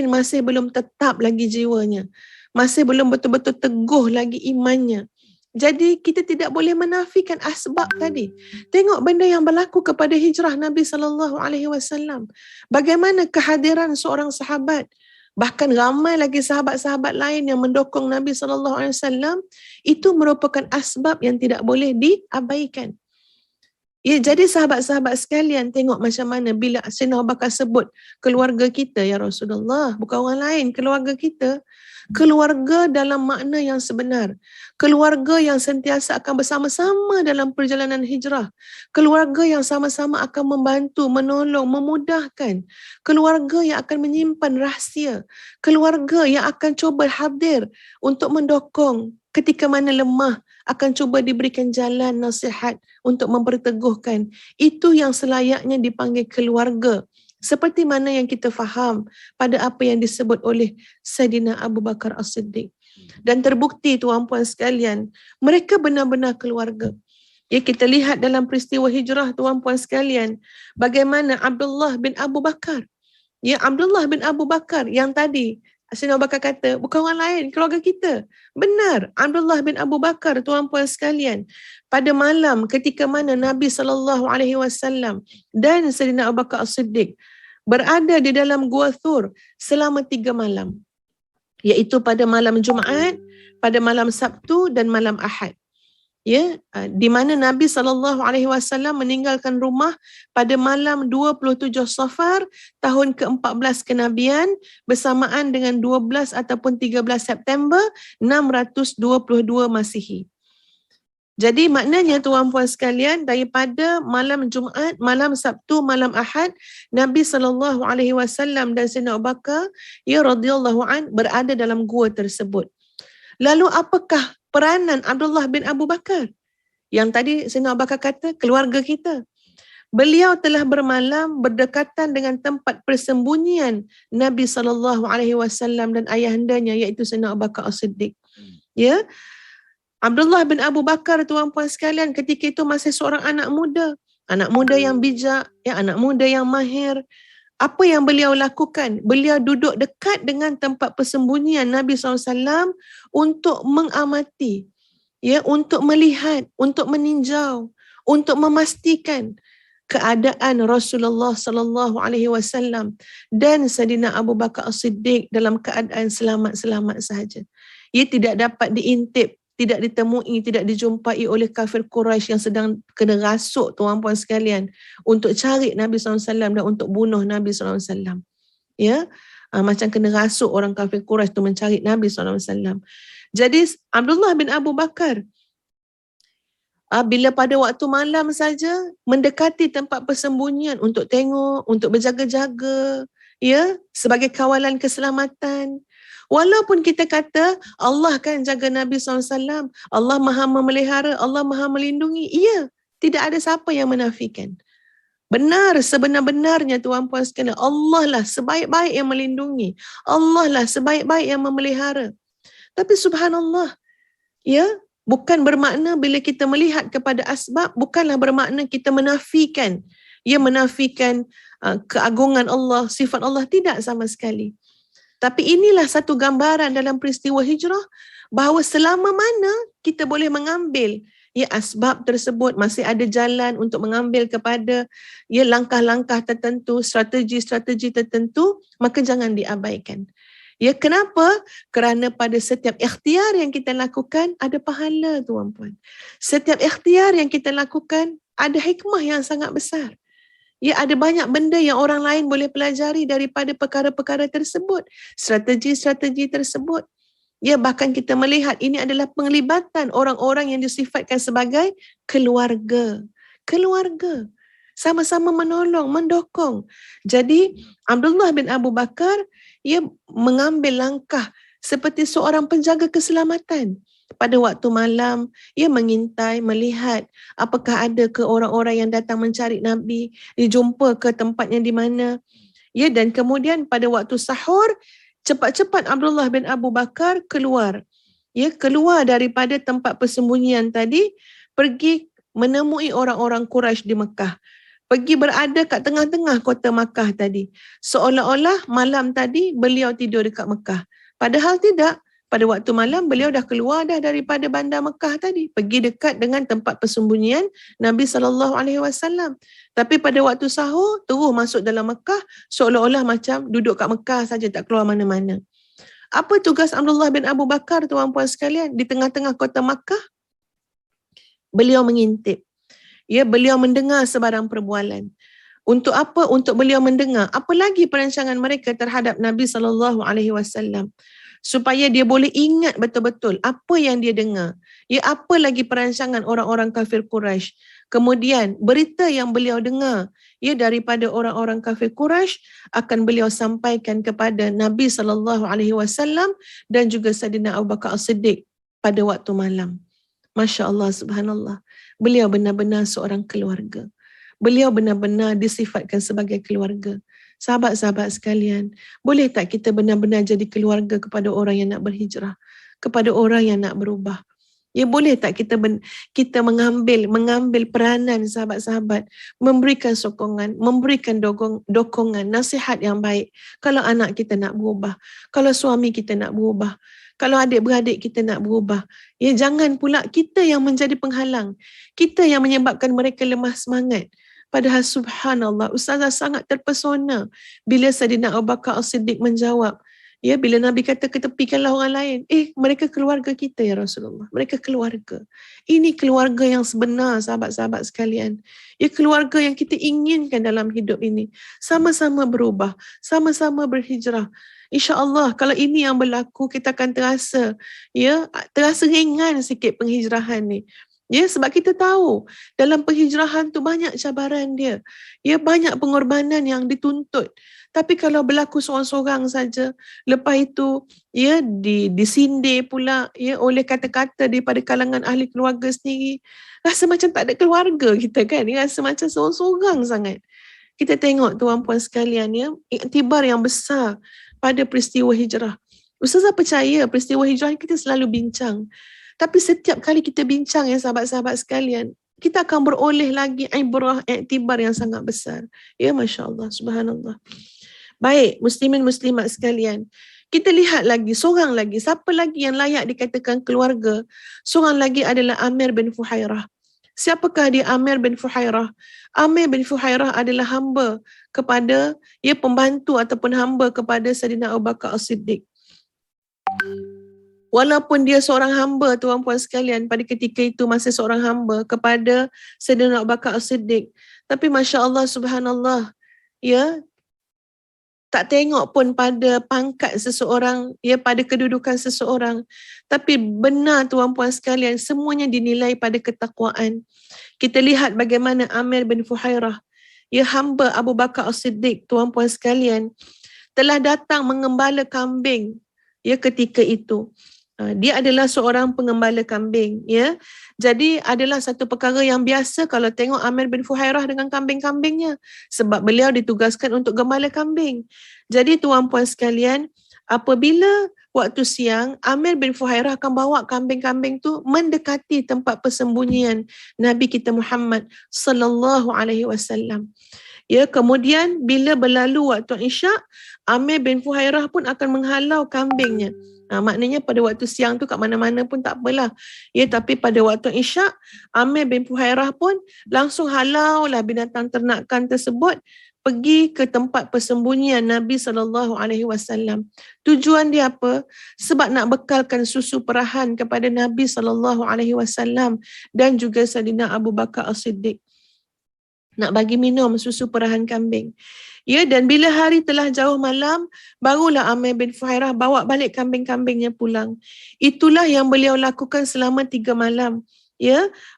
masih belum tetap lagi jiwanya, masih belum betul-betul teguh lagi imannya. Jadi kita tidak boleh menafikan asbab tadi. Tengok benda yang berlaku kepada hijrah Nabi SAW. Bagaimana kehadiran seorang sahabat, bahkan ramai lagi sahabat-sahabat lain yang mendukung Nabi SAW, itu merupakan asbab yang tidak boleh diabaikan. Jadi sahabat-sahabat sekalian, tengok macam mana bila Sayyidina Abu Bakar sebut keluarga kita ya Rasulullah, bukan orang lain, keluarga kita. Keluarga dalam makna yang sebenar. Keluarga yang sentiasa akan bersama-sama dalam perjalanan hijrah. Keluarga yang sama-sama akan membantu, menolong, memudahkan. Keluarga yang akan menyimpan rahsia. Keluarga yang akan cuba hadir untuk mendokong ketika mana lemah, akan cuba diberikan jalan nasihat untuk memperteguhkan. Itu yang selayaknya dipanggil keluarga. Seperti mana yang kita faham pada apa yang disebut oleh Sayyidina Abu Bakar As-Siddiq. Dan terbukti tuan-puan sekalian, mereka benar-benar keluarga. Kita lihat dalam peristiwa hijrah tuan-puan sekalian, bagaimana Abdullah bin Abu Bakar. Abdullah bin Abu Bakar yang tadi Sayyidina Abu Bakar kata, bukan orang lain, keluarga kita. Benar, Abdullah bin Abu Bakar tuan-puan sekalian. Pada malam ketika mana Nabi SAW dan Sayyidina Abu Bakar As-Siddiq berada di dalam Gua Thur selama 3 malam. Iaitu pada malam Jumaat, pada malam Sabtu dan malam Ahad. Ya, di mana Nabi SAW meninggalkan rumah pada malam 27 Safar tahun ke-14 kenabian bersamaan dengan 12 ataupun 13 September 622 Masihi. Jadi maknanya tuan-puan sekalian, daripada malam Jumaat, malam Sabtu, malam Ahad, Nabi SAW dan Sayyidina Abu Bakar radhiyallahu an berada dalam gua tersebut. Lalu apakah peranan Abdullah bin Abu Bakar? Yang tadi Sayyidina Abu Bakar kata, keluarga kita. Beliau telah bermalam berdekatan dengan tempat persembunyian Nabi SAW dan ayahandanya, iaitu Sayyidina Abu Bakar As-Siddiq. Ya, Abdullah bin Abu Bakar, tuan-puan sekalian, ketika itu masih seorang anak muda yang bijak, ya, anak muda yang mahir. Apa yang beliau lakukan? Beliau duduk dekat dengan tempat persembunyian Nabi SAW untuk mengamati, ya, untuk melihat, untuk meninjau, untuk memastikan keadaan Rasulullah SAW dan Sayyidina Abu Bakar As-Siddiq dalam keadaan selamat-selamat sahaja. Ia tidak dapat diintip, tidak ditemui, tidak dijumpai oleh kafir Quraisy yang sedang kena rasuk, tuan-puan sekalian, untuk cari Nabi SAW dan untuk bunuh Nabi SAW. Ya, macam kena rasuk orang kafir Quraisy tu mencari Nabi SAW. Jadi Abdullah bin Abu Bakar, bila pada waktu malam saja mendekati tempat persembunyian untuk tengok, untuk berjaga-jaga, ya, sebagai kawalan keselamatan. Walaupun kita kata Allah kan jaga Nabi SAW, Allah maha memelihara, Allah maha melindungi. Iya, tidak ada siapa yang menafikan. Benar, sebenar-benarnya tuan-puan sekalian, Allah lah sebaik-baik yang melindungi. Allah lah sebaik-baik yang memelihara. Tapi subhanallah, ya, bukan bermakna bila kita melihat kepada asbab, bukanlah bermakna kita menafikan, ya, menafikan keagungan Allah, sifat Allah, tidak sama sekali. Tapi inilah satu gambaran dalam peristiwa hijrah bahawa selama mana kita boleh mengambil, ya, asbab tersebut, masih ada jalan untuk mengambil kepada, ya, langkah-langkah tertentu, strategi-strategi tertentu, maka jangan diabaikan. Ya, kenapa? Kerana pada setiap ikhtiar yang kita lakukan ada pahala, tuan-puan. Setiap ikhtiar yang kita lakukan ada hikmah yang sangat besar. Ya, ada banyak benda yang orang lain boleh pelajari daripada perkara-perkara tersebut, strategi-strategi tersebut. Ya, bahkan kita melihat ini adalah penglibatan orang-orang yang disifatkan sebagai keluarga. Keluarga. Sama-sama menolong, mendokong. Jadi, Abdullah bin Abu Bakar, ia mengambil langkah seperti seorang penjaga keselamatan. Pada waktu malam, ia mengintai, melihat apakah ada ke orang-orang yang datang mencari Nabi, dijumpa ke tempatnya di mana. Ya, dan kemudian pada waktu sahur, cepat-cepat Abdullah bin Abu Bakar keluar. Ya, keluar daripada tempat persembunyian tadi, pergi menemui orang-orang Quraisy di Mekah. Pergi berada kat tengah-tengah kota Makkah tadi. Seolah-olah malam tadi beliau tidur dekat Mekah. Padahal tidak. Pada waktu malam beliau dah keluar dah daripada bandar Mekah tadi, pergi dekat dengan tempat persembunyian Nabi SAW. Tapi pada waktu sahur terus masuk dalam Mekah, seolah-olah macam duduk kat Mekah saja, tak keluar mana-mana. Apa tugas Abdullah bin Abu Bakar, tuan-puan sekalian, di tengah-tengah kota Makkah? Beliau mengintip. Ya, beliau mendengar sebarang perbualan. Untuk apa? Untuk beliau mendengar apa lagi perancangan mereka terhadap Nabi SAW. Supaya dia boleh ingat betul-betul apa yang dia dengar. Ya, apa lagi perancangan orang-orang kafir Quraisy. Kemudian berita yang beliau dengar, ya, daripada orang-orang kafir Quraisy akan beliau sampaikan kepada Nabi SAW dan juga Sayyidina Abu Bakar As-Siddiq pada waktu malam. Masya Allah, subhanallah. Beliau benar-benar seorang keluarga. Beliau benar-benar disifatkan sebagai keluarga. Sahabat-sahabat sekalian, boleh tak kita benar-benar jadi keluarga kepada orang yang nak berhijrah, kepada orang yang nak berubah? Ya, boleh tak kita mengambil peranan, sahabat-sahabat, memberikan sokongan, memberikan dokongan, nasihat yang baik. Kalau anak kita nak berubah, kalau suami kita nak berubah, kalau adik-beradik kita nak berubah, ya, jangan pula kita yang menjadi penghalang, kita yang menyebabkan mereka lemah semangat. Padahal subhanallah, Ustazah sangat terpesona bila Sayyidina Abu Bakar As-Siddiq menjawab, Ya, bila Nabi kata ketepikanlah orang lain, mereka keluarga kita ya Rasulullah. Mereka keluarga. Ini keluarga yang sebenar, sahabat-sahabat sekalian. Ya, keluarga yang kita inginkan dalam hidup ini. Sama-sama berubah, sama-sama berhijrah. InsyaAllah kalau ini yang berlaku, kita akan terasa ringan sikit penghijrahan ni. Ya, sebab kita tahu dalam penghijrahan tu banyak cabaran dia. Ya, banyak pengorbanan yang dituntut. Tapi kalau berlaku seorang-seorang saja, lepas itu ya disindir pula ya oleh kata-kata daripada kalangan ahli keluarga sendiri, rasa macam tak ada keluarga kita kan, rasa macam seorang-seorang sangat. Kita tengok tuan-puan sekalian ya, iktibar yang besar pada peristiwa hijrah. Ustazah percaya peristiwa hijrah kita selalu bincang. Tapi setiap kali kita bincang ya sahabat-sahabat sekalian, kita akan beroleh lagi ibrah, iktibar yang sangat besar. Ya, Masya Allah, Subhanallah. Baik, muslimin muslimat sekalian. Kita lihat lagi, seorang lagi. Siapa lagi yang layak dikatakan keluarga? Seorang lagi adalah Amir bin Fuhairah. Siapakah dia Amir bin Fuhairah? Amir bin Fuhairah adalah hamba kepada, pembantu ataupun hamba kepada Sayyidina Abu Bakar As-Siddiq. Walaupun dia seorang hamba, tuan-puan sekalian, pada ketika itu masih seorang hamba kepada Sayyidina Abu Bakar As-Siddiq. Tapi Masya Allah, Subhanallah, tak tengok pun pada pangkat seseorang, pada kedudukan seseorang. Tapi benar tuan-puan sekalian, semuanya dinilai pada ketakwaan. Kita lihat bagaimana Amir bin Fuhairah, hamba Abu Bakar As-Siddiq, tuan-puan sekalian, telah datang mengembala kambing ketika itu. Dia adalah seorang pengembala kambing, Jadi adalah satu perkara yang biasa kalau tengok Amir bin Fuhairah dengan kambing-kambingnya, sebab beliau ditugaskan untuk gembala kambing. Jadi tuan-puan sekalian, apabila waktu siang, Amir bin Fuhairah akan bawa kambing-kambing tu mendekati tempat persembunyian Nabi kita Muhammad sallallahu alaihi wasallam. Kemudian bila berlalu waktu Isyak, Amir bin Fuhairah pun akan menghalau kambingnya. Maknanya pada waktu siang tu kat mana-mana pun tak apalah. Tapi pada waktu Isyak, Amir bin Fuhairah pun langsung halaulah binatang ternakan tersebut pergi ke tempat persembunyian Nabi SAW. Tujuan dia apa? Sebab nak bekalkan susu perahan kepada Nabi SAW dan juga Sayyidina Abu Bakar As-Siddiq. Nak bagi minum susu perahan kambing. Dan bila hari telah jauh malam, barulah Amir bin Fuhairah bawa balik kambing-kambingnya pulang. Itulah yang beliau lakukan selama 3 malam.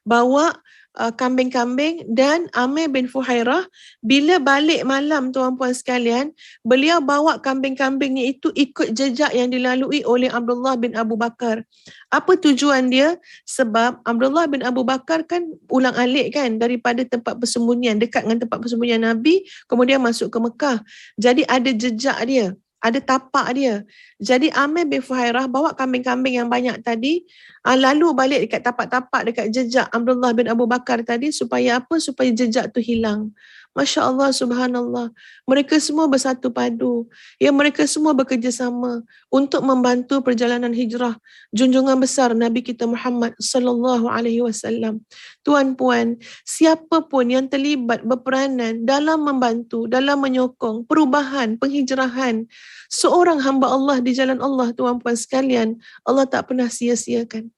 Bawa kambing-kambing, dan Amir bin Fuhairah bila balik malam tuan-puan sekalian, beliau bawa kambing-kambingnya itu ikut jejak yang dilalui oleh Abdullah bin Abu Bakar. Apa tujuan dia? Sebab Abdullah bin Abu Bakar kan ulang-alik kan daripada tempat persembunyian, dekat dengan tempat persembunyian Nabi, kemudian masuk ke Mekah. Jadi ada jejak dia, ada tapak dia. Jadi Amir bin Fuhairah bawa kambing-kambing yang banyak tadi, lalu balik dekat tapak-tapak, dekat jejak Abdullah bin Abu Bakar tadi, supaya apa? Supaya jejak tu hilang. Masya Allah, Subhanallah. Mereka semua bersatu padu. Mereka semua bekerjasama untuk membantu perjalanan hijrah junjungan besar Nabi kita Muhammad sallallahu alaihi wasallam. Tuan-puan, siapa pun yang terlibat berperanan dalam membantu, dalam menyokong perubahan, penghijrahan seorang hamba Allah di jalan Allah, tuan-puan sekalian, Allah tak pernah sia-siakan.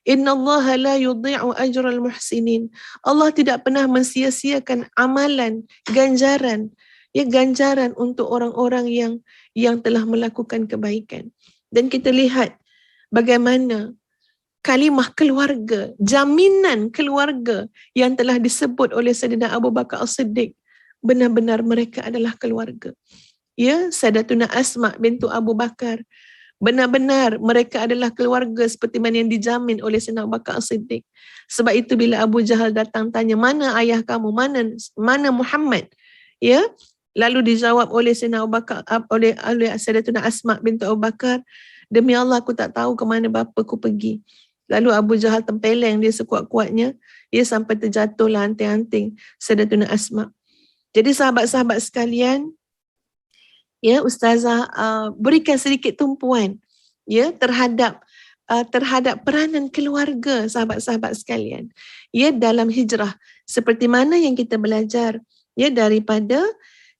Innallaha la yudhi'u ajral muhsinin. Allah tidak pernah mensia-siakan amalan, ganjaran, ganjaran untuk orang-orang yang telah melakukan kebaikan. Dan kita lihat bagaimana kalimah keluarga, jaminan keluarga yang telah disebut oleh Sayyidina Abu Bakar As-Siddiq, benar-benar mereka adalah keluarga. Sayyidatuna Asma bintu Abu Bakar, benar-benar mereka adalah keluarga seperti mana yang dijamin oleh Sayyidina Abu Bakar As-Siddiq. Sebab itu bila Abu Jahal datang tanya, mana ayah kamu, mana Muhammad? Lalu dijawab oleh Sayyidina Abu Bakar, oleh Sayyidatuna Asma bintu Abu Bakar, demi Allah aku tak tahu ke mana bapaku pergi. Lalu Abu Jahal tempeleng dia sekuat-kuatnya, sampai terjatuhlah anting-anting Sayyidatuna Asma. Jadi sahabat-sahabat sekalian, Ustazah berikan sedikit tumpuan terhadap peranan keluarga sahabat-sahabat sekalian dalam hijrah, seperti mana yang kita belajar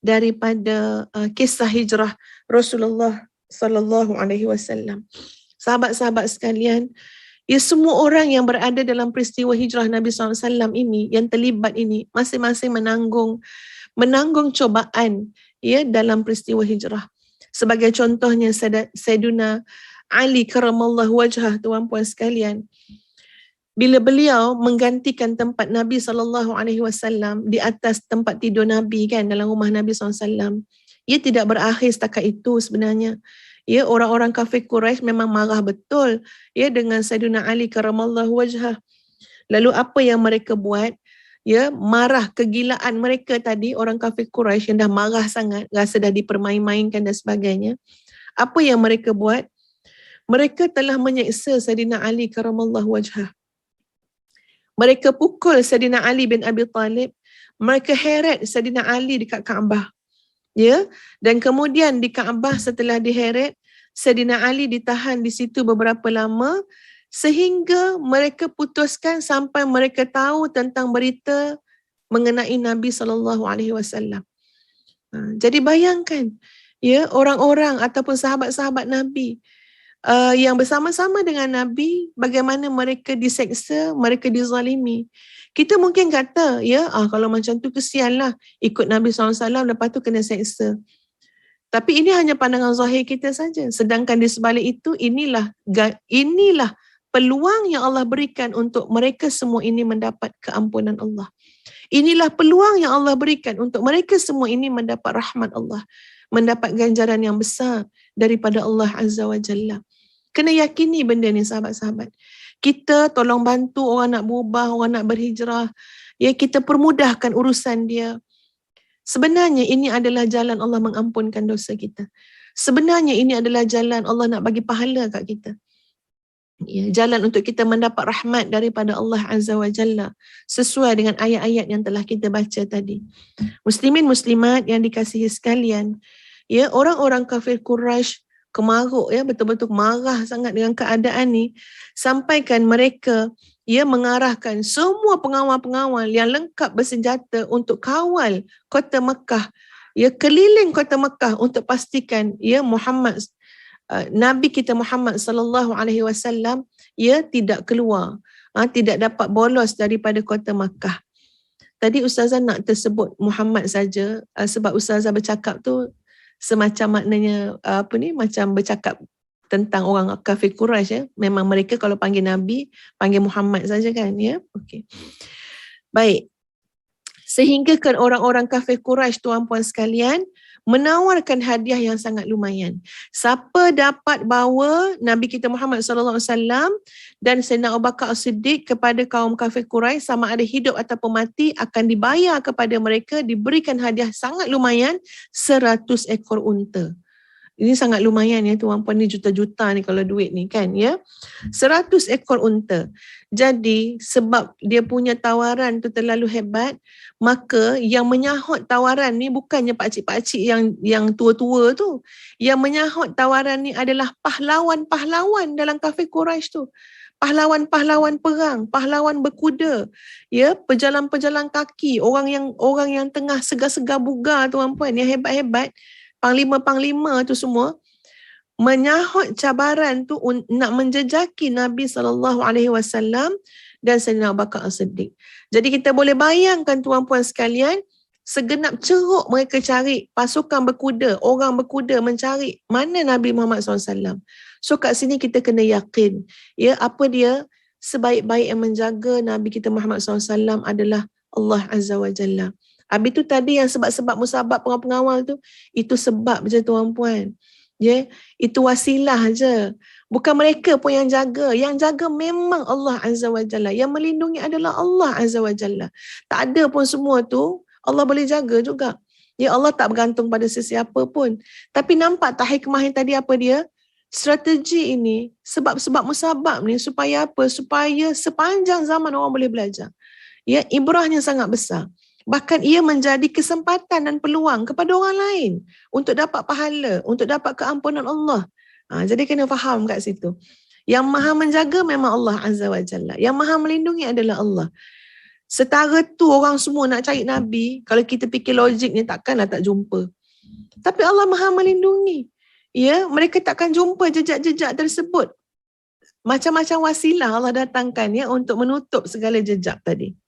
daripada kisah hijrah Rasulullah sallallahu alaihi wasallam. Sahabat-sahabat sekalian, ya semua orang yang berada dalam peristiwa hijrah Nabi SAW ini, yang terlibat ini, masing-masing menanggung cobaan ya dalam peristiwa hijrah. Sebagai contohnya Sayyiduna Ali karamallahu wajhah, tuan-puan sekalian. Bila beliau menggantikan tempat Nabi SAW di atas tempat tidur Nabi kan dalam rumah Nabi SAW, ia tidak berakhir setakat itu sebenarnya. Ya, orang-orang kafir Quraisy memang marah betul ya dengan Sayyidina Ali karamallahu wajhah. Lalu apa yang mereka buat? Ya, marah kegilaan mereka tadi, orang kafir Quraisy yang dah marah sangat, rasa dah dipermain-mainkan dan sebagainya. Apa yang mereka buat? Mereka telah menyeksa Sayyidina Ali karamallahu wajhah. Mereka pukul Sayyidina Ali bin Abi Talib. Mereka heret Sayyidina Ali dekat Kaabah. Ya, dan kemudian di Kaabah setelah diheret, Sayyidina Ali ditahan di situ beberapa lama sehingga mereka putuskan sampai mereka tahu tentang berita mengenai Nabi SAW. Jadi bayangkan, ya, orang-orang ataupun sahabat-sahabat Nabi yang bersama-sama dengan Nabi, bagaimana mereka diseksa, mereka dizalimi. Kita mungkin kata, ya, kalau macam tu kesianlah, ikut Nabi SAW lepas tu kena seksa. Tapi ini hanya pandangan zahir kita saja. Sedangkan di sebalik itu, inilah peluang yang Allah berikan untuk mereka semua ini mendapat keampunan Allah. Inilah peluang yang Allah berikan untuk mereka semua ini mendapat rahmat Allah, mendapat ganjaran yang besar daripada Allah Azza wa Jalla. Kena yakini benda ni sahabat-sahabat. Kita tolong bantu orang nak berubah, orang nak berhijrah. Ya, kita permudahkan urusan dia. Sebenarnya ini adalah jalan Allah mengampunkan dosa kita. Sebenarnya ini adalah jalan Allah nak bagi pahala kat kita. Ya, jalan untuk kita mendapat rahmat daripada Allah Azza wa Jalla sesuai dengan ayat-ayat yang telah kita baca tadi. Muslimin muslimat yang dikasihi sekalian, ya, orang-orang kafir Quraisy kemaruk, ya, betul-betul marah sangat dengan keadaan ni, sampaikan mereka ia mengarahkan semua pengawal-pengawal yang lengkap bersenjata untuk kawal kota Mekah, ya, keliling kota Mekah untuk pastikan ya Muhammad, Nabi kita Muhammad sallallahu alaihi wasallam, ia tidak keluar, tidak dapat bolos daripada kota Makkah. Tadi Ustazah nak tersebut Muhammad saja sebab Ustazah bercakap tu semacam maknanya macam bercakap tentang orang kafir Quraisy, ya. Memang mereka kalau panggil Nabi panggil Muhammad saja kan, ya. Okey. Baik. Sehingga kan orang-orang kafir Quraisy, tuan-puan sekalian, menawarkan hadiah yang sangat lumayan. Siapa dapat bawa Nabi kita Muhammad SAW dan Sayyidina Abu Bakar As-Siddiq kepada kaum kafir Quraisy, sama ada hidup ataupun mati, akan dibayar kepada mereka, diberikan hadiah sangat lumayan, 100 ekor unta. Ini sangat lumayan, ya tuan-puan, ni juta-juta ni kalau duit ni kan, ya. 100 ekor unta. Jadi sebab dia punya tawaran tu terlalu hebat, maka yang menyahut tawaran ni bukannya pakcik-pakcik yang tua-tua tu. Yang menyahut tawaran ni adalah pahlawan-pahlawan dalam kafir Quraisy tu. Pahlawan-pahlawan perang, pahlawan berkuda, ya, pejalan-pejalan kaki, orang yang tengah segar-segar bugar, tuan-puan, yang hebat-hebat, panglima-panglima tu semua menyahut cabaran tu nak menjejaki Nabi SAW dan Sayyidina Abu Bakar As-Siddiq. Jadi kita boleh bayangkan, tuan-puan sekalian, segenap ceruk mereka cari pasukan berkuda, orang berkuda mencari mana Nabi Muhammad SAW. So kat sini kita kena yakin, ya, apa dia? Sebaik-baik yang menjaga Nabi kita Muhammad SAW adalah Allah Azza wa Jalla. Habis tu tadi yang sebab-sebab musabab pengawal tu, itu sebab je tuan-puan. Ya, itu wasilah je. Bukan mereka pun yang jaga. Yang jaga memang Allah Azza wa Jalla. Yang melindungi adalah Allah Azza wa Jalla. Tak ada pun semua tu, Allah boleh jaga juga. Ya, Allah tak bergantung pada sesiapa pun. Tapi nampak tak hikmah yang tadi apa dia? Strategi ini, sebab-sebab musabab ni supaya apa? Supaya sepanjang zaman orang boleh belajar. Ya, ibrahnya sangat besar. Bahkan ia menjadi kesempatan dan peluang kepada orang lain untuk dapat pahala, untuk dapat keampunan Allah. Jadi kena faham kat situ. Yang maha menjaga memang Allah Azza wa Jalla. Yang maha melindungi adalah Allah. Setara tu orang semua nak cari Nabi, kalau kita fikir logiknya takkanlah tak jumpa. Tapi Allah maha melindungi. Ya, mereka takkan jumpa jejak-jejak tersebut. Macam-macam wasilah Allah datangkan ya untuk menutup segala jejak tadi.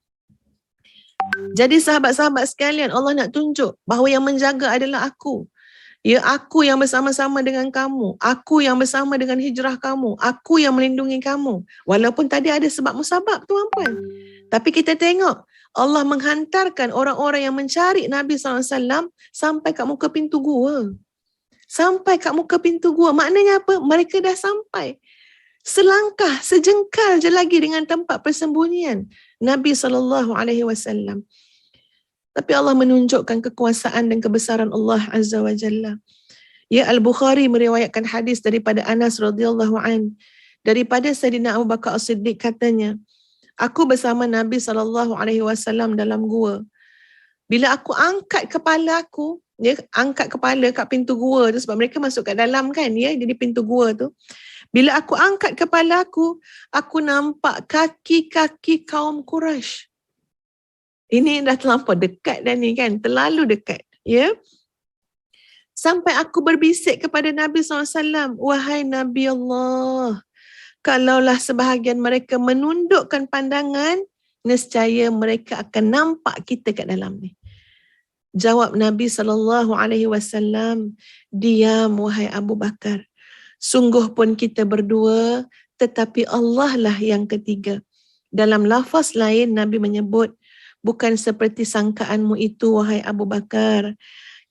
Jadi sahabat-sahabat sekalian, Allah nak tunjuk bahawa yang menjaga adalah aku. Ya, aku yang bersama-sama dengan kamu. Aku yang bersama dengan hijrah kamu. Aku yang melindungi kamu. Walaupun tadi ada sebab musabab tuan-puan. Tapi kita tengok Allah menghantarkan orang-orang yang mencari Nabi SAW sampai kat muka pintu gua. Sampai kat muka pintu gua. Maknanya apa? Mereka dah sampai. Selangkah, sejengkal je lagi dengan tempat persembunyian Nabi SAW. Tapi Allah menunjukkan kekuasaan dan kebesaran Allah Azza wa Jalla. Ya, Al-Bukhari meriwayatkan hadis daripada Anas radhiyallahu an, daripada Sayyidina Abu Bakar As-Siddiq katanya, aku bersama Nabi SAW dalam gua. Bila aku angkat kepala aku, ya, angkat kepala kat pintu gua tu, sebab mereka masuk kat dalam kan, ya, jadi pintu gua tu. Bila aku angkat kepala aku nampak kaki-kaki kaum Quraisy. Ini dah terlampau dekat dah ni kan, terlalu dekat. Ya. Sampai aku berbisik kepada Nabi SAW, wahai Nabi Allah, kalaulah sebahagian mereka menundukkan pandangan, nescaya mereka akan nampak kita kat dalam ni. Jawab Nabi SAW, diam wahai Abu Bakar. Sungguh pun kita berdua, tetapi Allah lah yang ketiga. Dalam lafaz lain Nabi menyebut, bukan seperti sangkaanmu itu wahai Abu Bakar.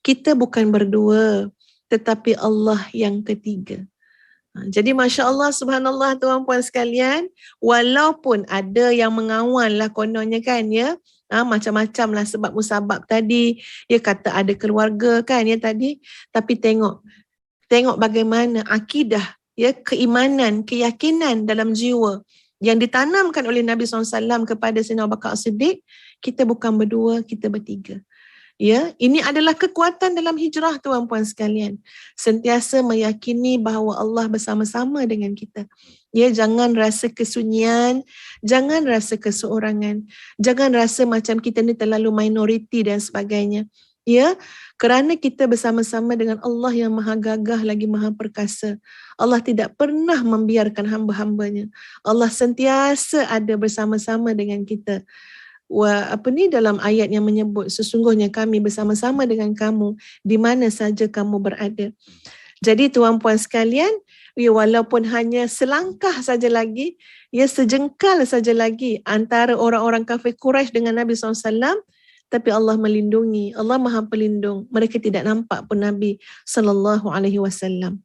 Kita bukan berdua, tetapi Allah yang ketiga. Jadi Masya Allah, subhanallah tuan-puan sekalian, walaupun ada yang mengawal lah kononnya kan ya, macam-macam lah sebab musabab tadi, dia kata ada keluarga kan ya tadi, tapi tengok bagaimana akidah, ya, keimanan, keyakinan dalam jiwa yang ditanamkan oleh Nabi SAW kepada Sayyidina Abu Bakar As-Siddiq. Kita bukan berdua, kita bertiga. Ya, ini adalah kekuatan dalam hijrah tuan-puan sekalian. Sentiasa meyakini bahawa Allah bersama-sama dengan kita. Ya, jangan rasa kesunyian, jangan rasa keseorangan, jangan rasa macam kita ni terlalu minoriti dan sebagainya. Ya, kerana kita bersama-sama dengan Allah yang maha gagah lagi maha perkasa. Allah tidak pernah membiarkan hamba-hambanya. Allah sentiasa ada bersama-sama dengan kita. Dalam ayat yang menyebut sesungguhnya kami bersama-sama dengan kamu di mana saja kamu berada. Jadi tuan-puan sekalian, ya, walaupun hanya selangkah saja lagi, ya, sejengkal saja lagi antara orang-orang kafir Quraisy dengan Nabi SAW, tapi Allah melindungi, Allah Maha Pelindung. Mereka tidak nampak pun Nabi SAW.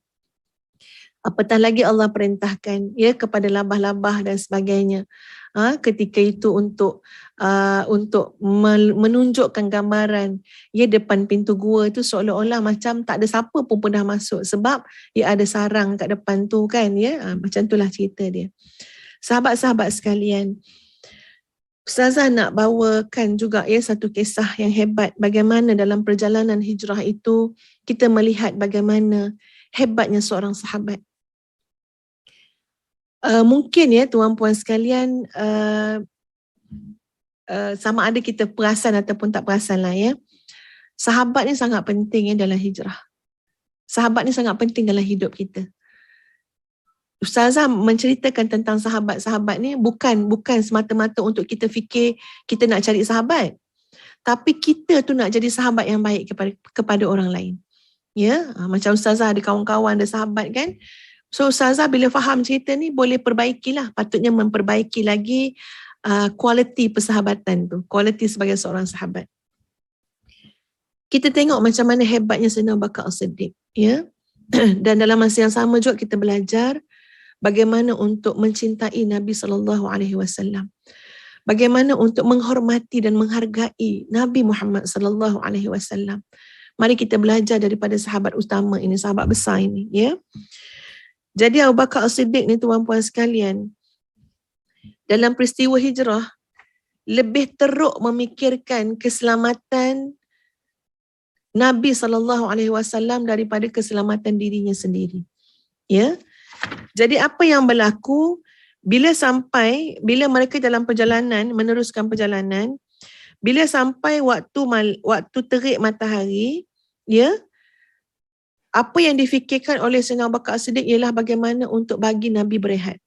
Apatah lagi Allah perintahkan, ya, kepada labah-labah dan sebagainya. Ketika itu untuk menunjukkan gambaran, ya, depan pintu gua itu seolah-olah macam tak ada siapa pun pernah masuk sebab ya ada sarang kat depan tu kan, ya. Macam itulah cerita dia. Sahabat-sahabat sekalian, Ustazah nak bawakan juga, ya, satu kisah yang hebat bagaimana dalam perjalanan hijrah itu kita melihat bagaimana hebatnya seorang sahabat. Mungkin ya tuan-puan sekalian, sama ada kita perasan ataupun tak perasan lah ya, sahabat ni sangat penting ya dalam hijrah. Sahabat ni sangat penting dalam hidup kita. Ustazah menceritakan tentang sahabat-sahabat ni bukan semata-mata untuk kita fikir kita nak cari sahabat, tapi kita tu nak jadi sahabat yang baik kepada orang lain. Ya, macam Ustazah ada kawan-kawan, ada sahabat kan. So Ustazah bila faham cerita ni boleh perbaikilah, patutnya memperbaiki lagi kualiti persahabatan tu, kualiti sebagai seorang sahabat. Kita tengok macam mana hebatnya Sayyidina Abu Bakar As-Siddiq, ya. Dan dalam masa yang sama juga kita belajar bagaimana untuk mencintai Nabi SAW. Bagaimana untuk menghormati dan menghargai Nabi Muhammad SAW. Mari kita belajar daripada sahabat utama ini, sahabat besar ini, ya. Jadi Abu Bakar As-Siddiq ni tuan-puan sekalian, dalam peristiwa hijrah lebih teruk memikirkan keselamatan Nabi SAW daripada keselamatan dirinya sendiri. Ya. Jadi apa yang berlaku bila mereka dalam perjalanan, meneruskan perjalanan, bila sampai waktu terik matahari, ya, Apa yang difikirkan oleh Sayyidina Abu Bakar As-Siddiq ialah bagaimana untuk bagi Nabi berehat.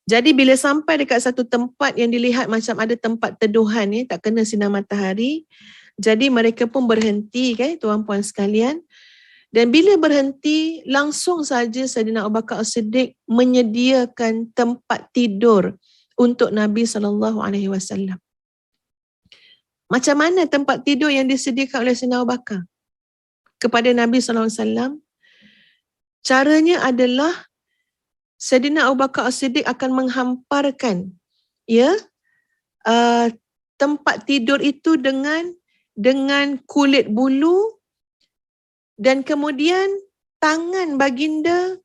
Jadi bila sampai dekat satu tempat yang dilihat macam ada tempat teduhan ni, tak kena sinar matahari, jadi mereka pun berhenti kan tuan-puan sekalian. Dan bila berhenti, langsung saja Sayyidina Abu Bakar As-Siddiq menyediakan tempat tidur untuk Nabi SAW. Macam mana tempat tidur yang disediakan oleh Sayyidina Abu Bakar kepada Nabi SAW? Caranya adalah Sayyidina Abu Bakar As-Siddiq akan menghamparkan tempat tidur itu dengan kulit bulu, dan kemudian tangan baginda,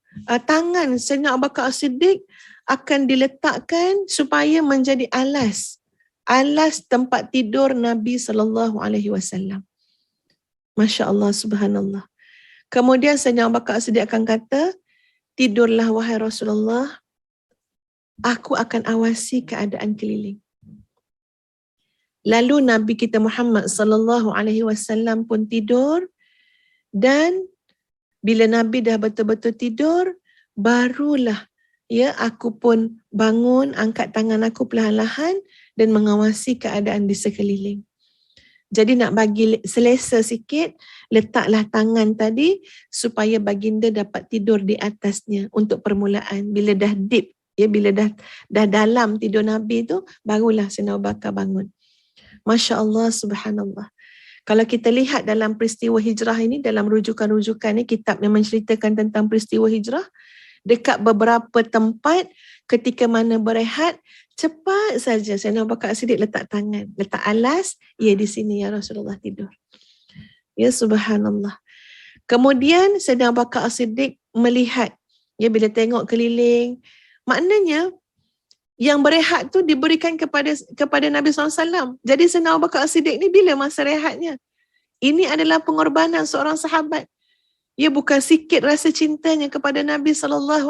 tangan Sayyidina Abu Bakar As-Siddiq akan diletakkan supaya menjadi alas tempat tidur Nabi SAW. Masya Allah, subhanallah. Kemudian Sayyidina Abu Bakar As-Siddiq akan kata, tidurlah wahai Rasulullah, aku akan awasi keadaan keliling. Lalu Nabi kita Muhammad SAW pun tidur, dan bila Nabi dah betul-betul tidur, barulah aku pun bangun, angkat tangan aku perlahan-lahan dan mengawasi keadaan di sekeliling. Jadi nak bagi selesa sikit, letaklah tangan tadi supaya baginda dapat tidur di atasnya untuk permulaan. Bila dah deep, bila dah dalam tidur Nabi tu, barulah Sayyidina Abu Bakar bangun. Masya Allah, subhanallah. Kalau kita lihat dalam peristiwa hijrah ini, dalam rujukan-rujukan ni, kitab yang menceritakan tentang peristiwa hijrah, dekat beberapa tempat ketika mana berehat, cepat saja Sayyidina Abu Bakar As-Siddiq letak tangan, letak alas, di sini ya Rasulullah tidur. Ya subhanallah. Kemudian Sayyidina Abu Bakar As-Siddiq melihat, bila tengok keliling, maknanya yang berehat tu diberikan kepada Nabi SAW. Jadi Sayyidina Abu Bakar As-Siddiq ni bila masa rehatnya? Ini adalah pengorbanan seorang sahabat. Ia bukan sikit rasa cintanya kepada Nabi SAW.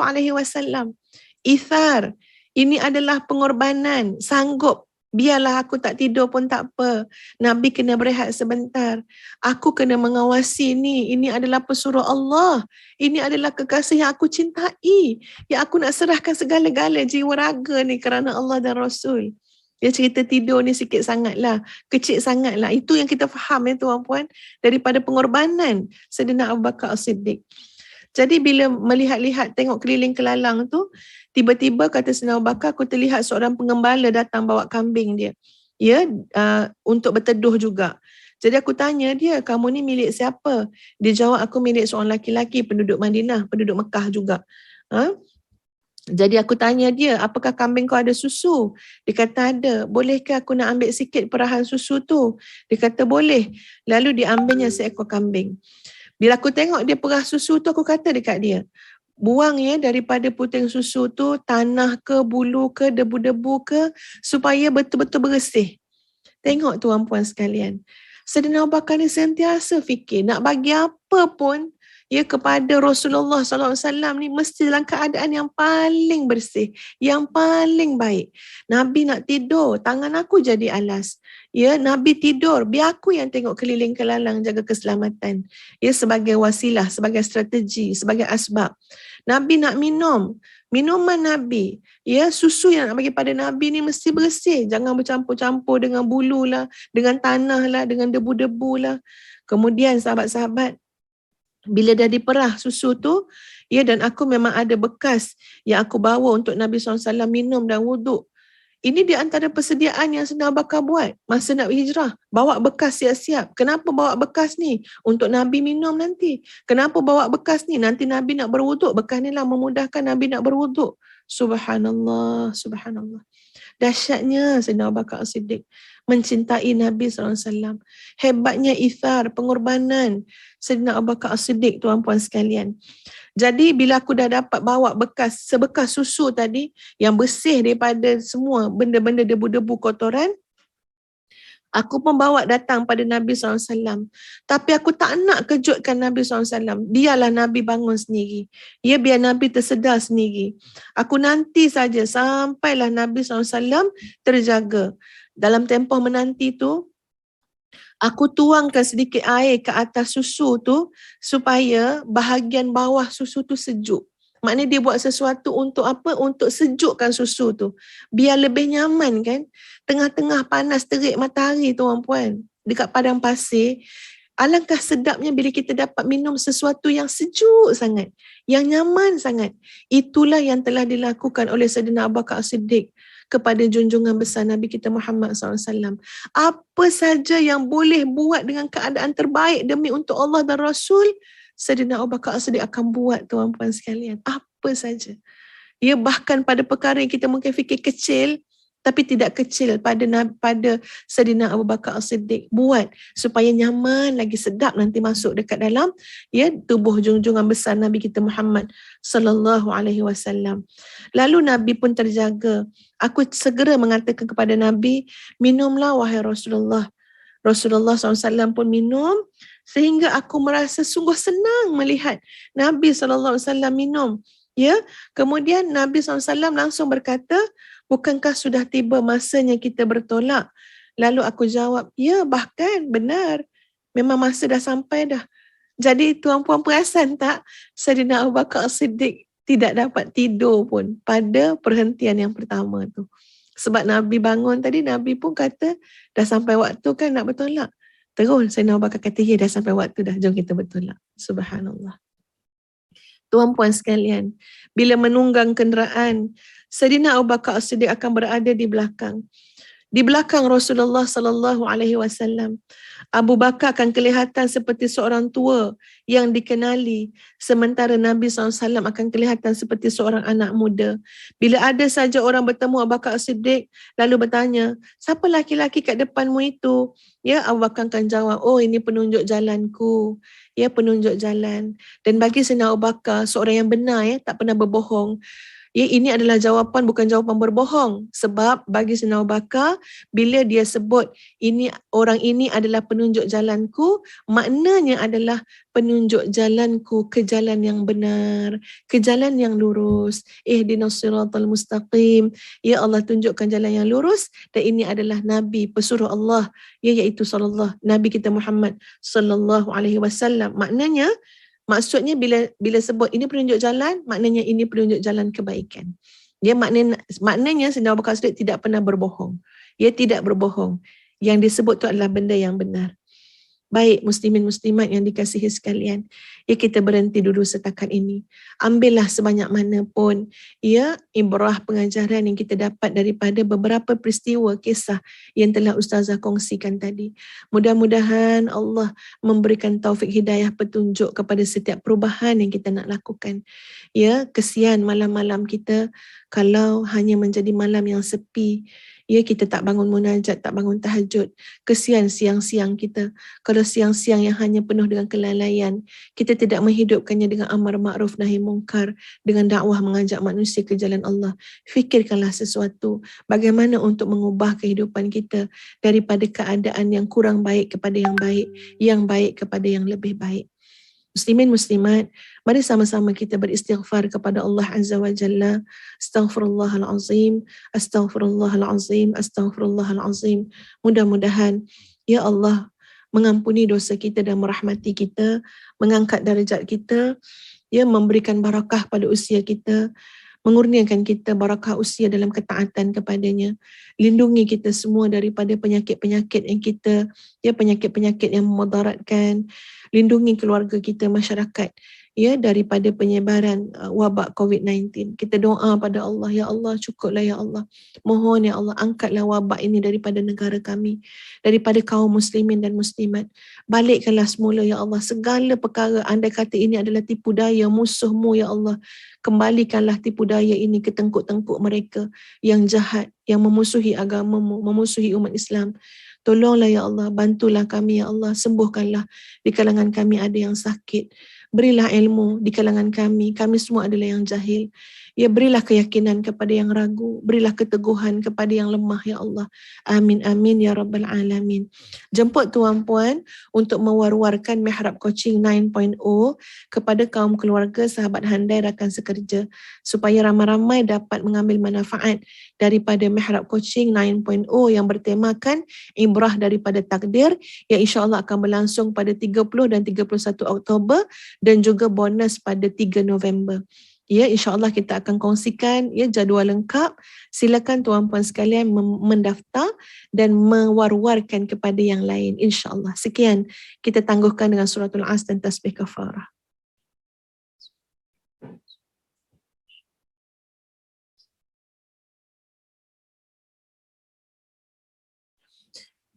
Ithar, ini adalah pengorbanan, sanggup. Biarlah aku tak tidur pun tak apa. Nabi kena berehat sebentar. Aku kena mengawasi ni. Ini adalah pesuruh Allah. Ini adalah kekasih yang aku cintai. Yang aku nak serahkan segala-gala jiwa raga ni kerana Allah dan Rasul. Dia cerita tidur ni sikit sangatlah, kecil sangatlah. Itu yang kita faham tuan-puan daripada pengorbanan Sayyidina Abu Bakar As-Siddiq. Jadi bila melihat-lihat, tengok keliling kelalang tu, tiba-tiba kata Sayyidina Abu Bakar, aku terlihat seorang pengembala datang bawa kambing dia. Untuk berteduh juga. Jadi aku tanya dia, kamu ni milik siapa? Dia jawab, aku milik seorang laki-laki penduduk Madinah, penduduk Mekah juga. Jadi aku tanya dia, apakah kambing kau ada susu? Dia kata ada. Bolehkah aku nak ambil sikit perahan susu tu? Dia kata boleh. Lalu diambilnya seekor kambing. Bila aku tengok dia perah susu tu, aku kata dekat dia, buang daripada puting susu tu, tanah ke, bulu ke, debu-debu ke, supaya betul-betul bersih. Tengok tuan-puan sekalian. Sayyidina Abu Bakar ni sentiasa fikir, nak bagi apa pun kepada Rasulullah SAW ni mesti dalam keadaan yang paling bersih, yang paling baik. Nabi nak tidur, tangan aku jadi alas. Nabi tidur, biar aku yang tengok keliling kelalang, jaga keselamatan. Sebagai wasilah, sebagai strategi, sebagai asbab. Nabi nak minum, minuman Nabi, susu yang nak bagi pada Nabi ni mesti bersih. Jangan bercampur-campur dengan bulu lah, dengan tanah lah, dengan debu-debu lah. Kemudian sahabat-sahabat, bila dah diperah susu tu, dan aku memang ada bekas yang aku bawa untuk Nabi SAW minum dan wuduk. Ini di antara persediaan yang Sayyidina Abu Bakar buat masa nak hijrah. Bawa bekas siap-siap. Kenapa bawa bekas ni? Untuk Nabi minum nanti. Kenapa bawa bekas ni? Nanti Nabi nak berwuduk. Bekas ni lah memudahkan Nabi nak berwuduk. Subhanallah, subhanallah. Dahsyatnya Sayyidina Abu Bakar As-Siddiq mencintai Nabi SAW. Hebatnya ithar, pengorbanan Sayyidina Abu Bakar As-Siddiq, tuan-puan sekalian. Jadi bila aku dah dapat bawa sebekas susu tadi yang bersih daripada semua benda-benda debu-debu kotoran, aku pun bawa datang pada Nabi SAW. Tapi aku tak nak kejutkan Nabi SAW. Biarlah Nabi bangun sendiri. Biar Nabi tersedar sendiri. Aku nanti saja sampailah Nabi SAW terjaga. Dalam tempoh menanti tu, Aku tuangkan sedikit air ke atas susu tu supaya bahagian bawah susu tu sejuk. Maknanya dia buat sesuatu untuk apa? Untuk sejukkan susu tu. Biar lebih nyaman kan. Tengah-tengah panas terik matahari tu orang puan. Dekat padang pasir. Alangkah sedapnya bila kita dapat minum sesuatu yang sejuk sangat. Yang nyaman sangat. Itulah yang telah dilakukan oleh Sayyidina Abu Bakar As-Siddiq kepada junjungan besar Nabi kita Muhammad SAW. Apa saja yang boleh buat dengan keadaan terbaik demi untuk Allah dan Rasul, Sayyidina Abu Bakar As-Siddiq akan buat, tuan-puan sekalian. Apa saja. Ya, bahkan pada perkara yang kita mungkin fikir kecil, tapi tidak kecil pada Sayyidina Abu Bakar As-Siddiq buat supaya nyaman lagi, sedap nanti masuk dekat dalam ya tubuh junjungan besar Nabi kita Muhammad sallallahu alaihi wasallam. Lalu Nabi pun terjaga. Aku segera mengatakan kepada Nabi, minumlah wahai Rasulullah. Rasulullah SAW pun minum sehingga aku merasa sungguh senang melihat Nabi SAW minum. Ya, kemudian Nabi SAW langsung berkata, bukankah sudah tiba masanya kita bertolak? Lalu aku jawab, ya bahkan benar. Memang masa dah sampai dah. Jadi tuan-puan perasan tak? Sayyidina Abu Bakar As-Siddiq tidak dapat tidur pun pada perhentian yang pertama tu. Sebab Nabi bangun tadi, Nabi pun kata, dah sampai waktu kan nak bertolak. Terus Sayyidina Abu Bakar kata, ya dah sampai waktu dah, jom kita bertolak. Subhanallah. Tuan-puan sekalian, bila menunggang kenderaan, Sayyidina Abu Bakar As-Siddiq akan berada di belakang. Di belakang Rasulullah sallallahu alaihi wasallam. Abu Bakar akan kelihatan seperti seorang tua yang dikenali, sementara Nabi SAW akan kelihatan seperti seorang anak muda. Bila ada saja orang bertemu Abu Bakar As-Siddiq lalu bertanya, siapa laki-laki kat depanmu itu? Ya, Abu Bakar akan jawab, oh ini penunjuk jalanku. Ya, penunjuk jalan. Dan bagi Sayyidina Abu Bakar, seorang yang benar, ya, tak pernah berbohong. Ya, ini adalah jawapan, bukan jawapan berbohong. Sebab bagi Sayyidina Abu Bakar, bila dia sebut orang ini adalah penunjuk jalanku, maknanya adalah penunjuk jalanku ke jalan yang benar, ke jalan yang lurus. Ihdinas siratal mustaqim. Ya Allah, tunjukkan jalan yang lurus. Dan ini adalah Nabi, pesuruh Allah, iaitu Nabi kita Muhammad sallallahu alaihi wasallam. Maksudnya bila sebut ini penunjuk jalan, maknanya ini penunjuk jalan kebaikan. Dia maknanya Sayyidina Abu Bakar As-Siddiq tidak pernah berbohong. Dia tidak berbohong. Yang disebut itu adalah benda yang benar. Baik muslimin muslimat yang dikasihi sekalian, ya kita berhenti dulu setakat ini. Ambillah sebanyak mana pun ya ibrah pengajaran yang kita dapat daripada beberapa peristiwa kisah yang telah Ustazah kongsikan tadi. Mudah-mudahan Allah memberikan taufik hidayah petunjuk kepada setiap perubahan yang kita nak lakukan. Ya, kesian malam-malam kita kalau hanya menjadi malam yang sepi. Ya, kita tak bangun munajat, tak bangun tahajud. Kesian siang-siang kita. Kalau siang-siang yang hanya penuh dengan kelalaian, kita tidak menghidupkannya dengan amar ma'ruf nahi mungkar, dengan dakwah mengajak manusia ke jalan Allah. Fikirkanlah sesuatu. Bagaimana untuk mengubah kehidupan kita daripada keadaan yang kurang baik kepada yang baik kepada yang lebih baik. Muslimin muslimat, mari sama-sama kita beristighfar kepada Allah Azza wa Jalla. Astaghfirullahalazim, astaghfirullahalazim, astaghfirullahalazim. Mudah-mudahan ya Allah mengampuni dosa kita dan merahmati kita, mengangkat darjat kita, ya memberikan barakah pada usia kita, mengurniakan kita barakah usia dalam ketaatan kepadanya. Lindungi kita semua daripada penyakit-penyakit yang penyakit-penyakit yang memudaratkan. Lindungi keluarga kita, masyarakat ya daripada penyebaran wabak COVID-19. Kita doa pada Allah, ya Allah cukuplah ya Allah. Mohon ya Allah angkatlah wabak ini daripada negara kami, daripada kaum muslimin dan muslimat. Balikkanlah semula ya Allah segala perkara andai kata ini adalah tipu daya musuhmu ya Allah. Kembalikanlah tipu daya ini ke tengkuk-tengkuk mereka yang jahat, yang memusuhi agamamu, memusuhi umat Islam. Tolonglah ya Allah, bantulah kami ya Allah, sembuhkanlah di kalangan kami ada yang sakit. Berilah ilmu di kalangan kami semua adalah yang jahil. Ya, berilah keyakinan kepada yang ragu, berilah keteguhan kepada yang lemah, ya Allah. Amin, amin, ya Rabbal Alamin. Jemput tuan puan untuk mewar-warkan Mihrab Coaching 9.0 kepada kaum keluarga, sahabat handai, rakan sekerja, supaya ramai-ramai dapat mengambil manfaat daripada Mihrab Coaching 9.0 yang bertemakan Ibrah daripada Takdir, yang insya-Allah akan berlangsung pada 30 dan 31 Oktober dan juga bonus pada 3 November. Ya, insya-Allah kita akan kongsikan ya jadual lengkap. Silakan tuan-puan sekalian mendaftar dan mewar-warkan kepada yang lain, insya-Allah. Sekian, kita tangguhkan dengan suratul As dan tasbih kafarah.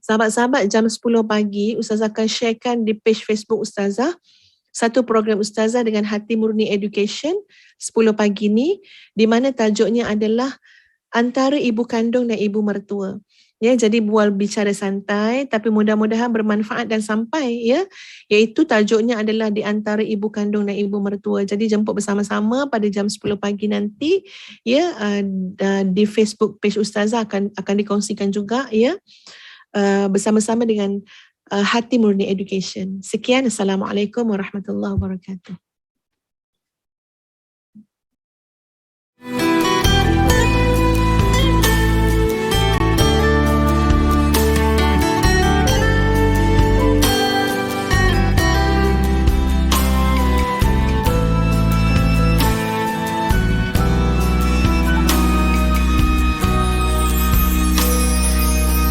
Sahabat-sahabat, jam 10 pagi Ustazah akan sharekan di page Facebook Ustazah satu program Ustazah dengan Hati Murni Education 10 pagi ni, di mana tajuknya adalah antara ibu kandung dan ibu mertua. Ya, jadi bual bicara santai tapi mudah-mudahan bermanfaat dan sampai ya. Iaitu tajuknya adalah di antara ibu kandung dan ibu mertua. Jadi jemput bersama-sama pada jam 10 pagi nanti ya, di Facebook page Ustazah akan dikongsikan juga ya, bersama-sama dengan Hati Murni Education. Sekian, Assalamualaikum warahmatullahi wabarakatuh.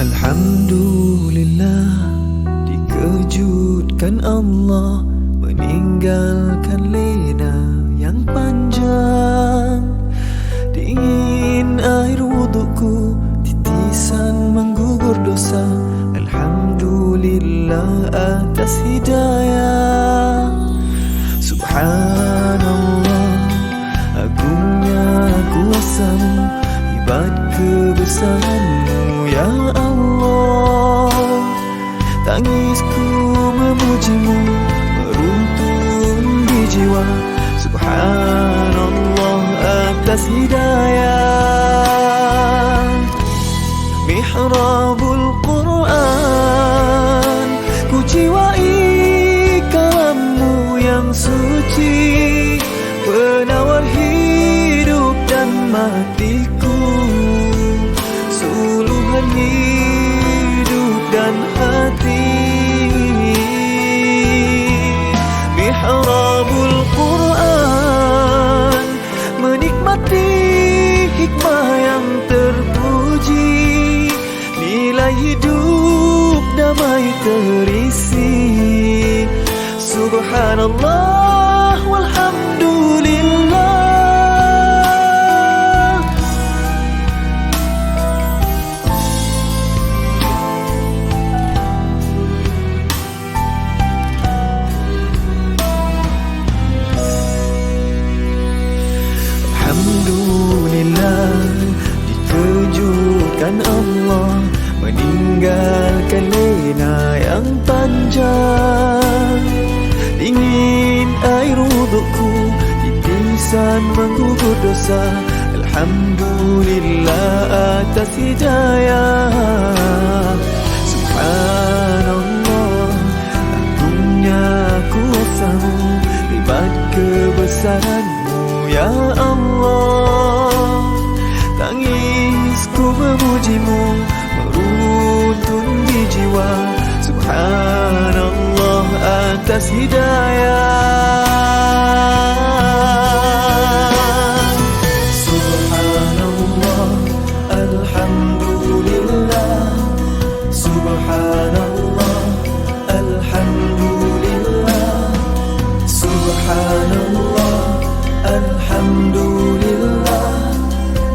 Alhamdulillah, dikejutkan Allah meninggalkan lena yang panjang. Dingin air wudukku, titisan menggugur dosa. Alhamdulillah atas hidayah. Subhanallah, agungnya kuasamu, hebat kebesaranmu ya Allah. Tangisku memujimu, meruntun di jiwa. Subhanallah atas hidayah. Mihrabul Quran, ku jiwai kalammu yang suci, penawar hidup dan matiku, suluhan hidup dan hati. Mihrabul Quran, menikmati hikmah yang terpuji, nilai hidup damai terisi. Subhanallah walhamdulillah. Alhamdulillah, dikejutkan Allah meninggalkan lena yang panjang. Dingin air wudukku, titisan menggugur dosa. Alhamdulillah atas hidayah. Subhanallah, agungnya kuasamu, hebat kebesaranmu ya Allah. Tangisku memujimu, meruntun di jiwa. Subhanallah atas hidayah. Subhanallah, alhamdulillah. Subhanallah, alhamdulillah. Subhanallah, alhamdulillah.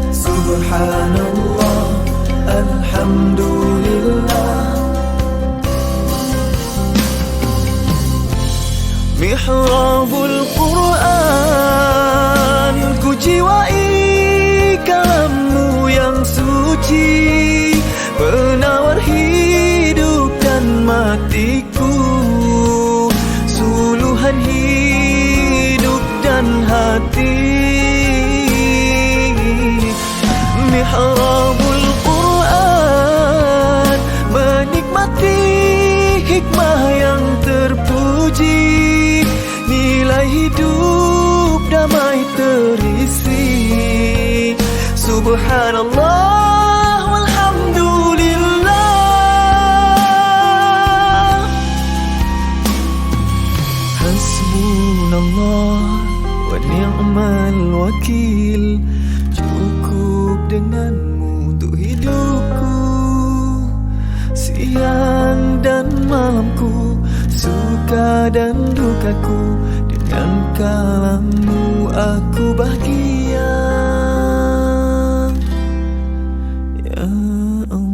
Subhanallah, alhamdulillah. Mihrabul Quran, ku jiwai kalammu yang suci, penawar hidup dan matiku, suluhan hidup dan hati. hikmah yang terpuji, nilai hidup damai terisi. Subhanallah walhamdulillah. Hasbunallah wa ni'mal wakil. Cukup denganmu untuk hidupku, siang dan malamku, suka dan dukaku. Dengan kalammu aku bahagia, ya Allah.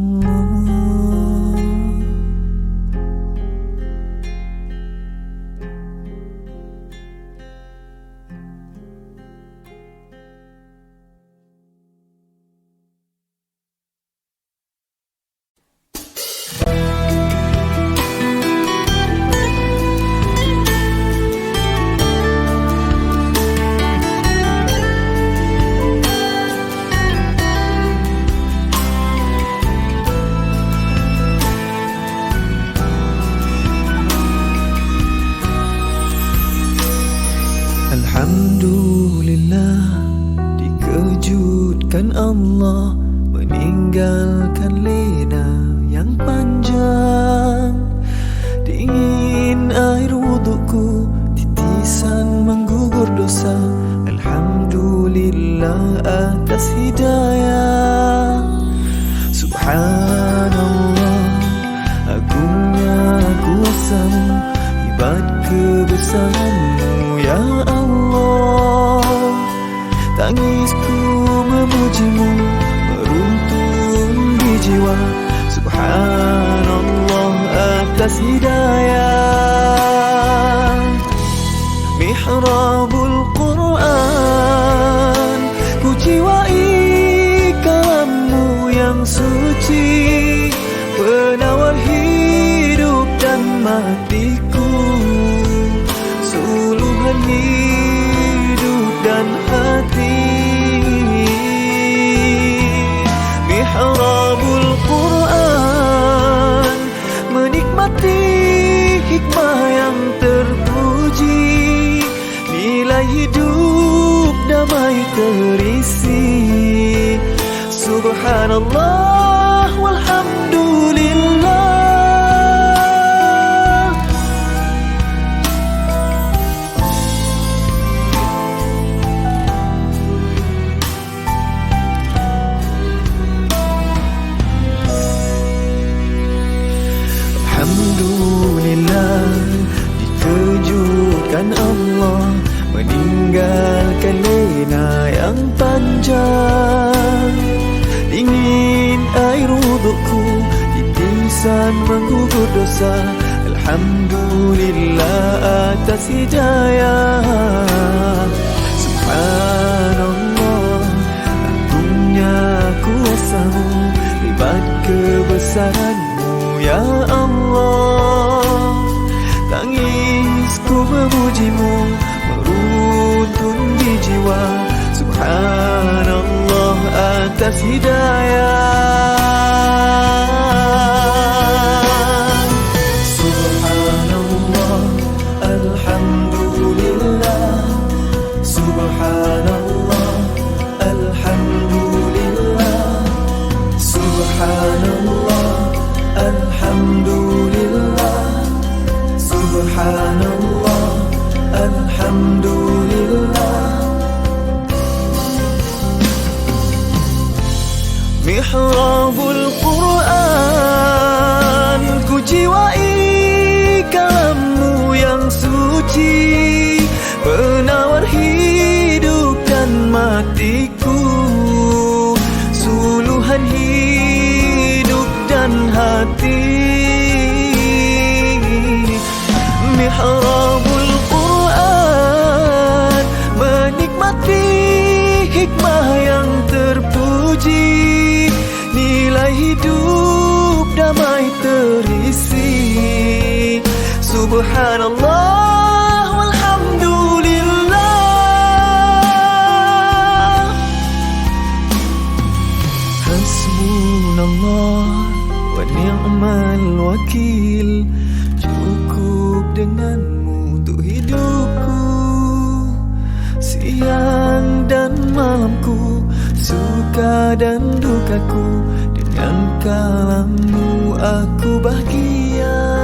Alhamdulillah, dikejutkan Allah meninggalkan lena yang panjang. Dingin air wudukku, titisan menggugur dosa. Alhamdulillah atas hidayah. Subhanallah, agungnya kuasamu, hebat kebesaranmu ya Allah. Tangisku memujimu, meruntun di jiwa. Subhanallah atas hidayah. Mihrabul Quran, ku jiwai kalammu yang suci, penawar hidup dan matiku, suluhan hidup dan hati. Mihrabul Quran, menikmati hikmah yang terpuji, nilai hidup damai terisi. Subhanallah walhamdulillah. Alhamdulillah, dikejutkan Allah meninggalkan lena yang panjang. Dingin air wudukku, titisan menggugur dosa. Alhamdulillah atas hidayah. Subhanallah, agungnya kuasamu, hebat kebesaranmu ya Allah. Tangisku memujimu, meruntun di jiwa. Subhanallah atas hidayah. Subhanallah, alhamdulillah. Subhanallah, alhamdulillah. Subhanallah, alhamdulillah. Subhanallah, alhamdulillah. Mihrabul Quran, ku jiwai kalammu yang suci, penawar hidup dan matiku, suluhan hidup dan hati. Mihrabul Quran, menikmati hikmah yang terpuji, nilai hidup damai terisi. Subhanallah walhamdulillah. Hasbunallah wa ni'mal wakil. suka dan dukaku, dengan kalammu aku bahagia.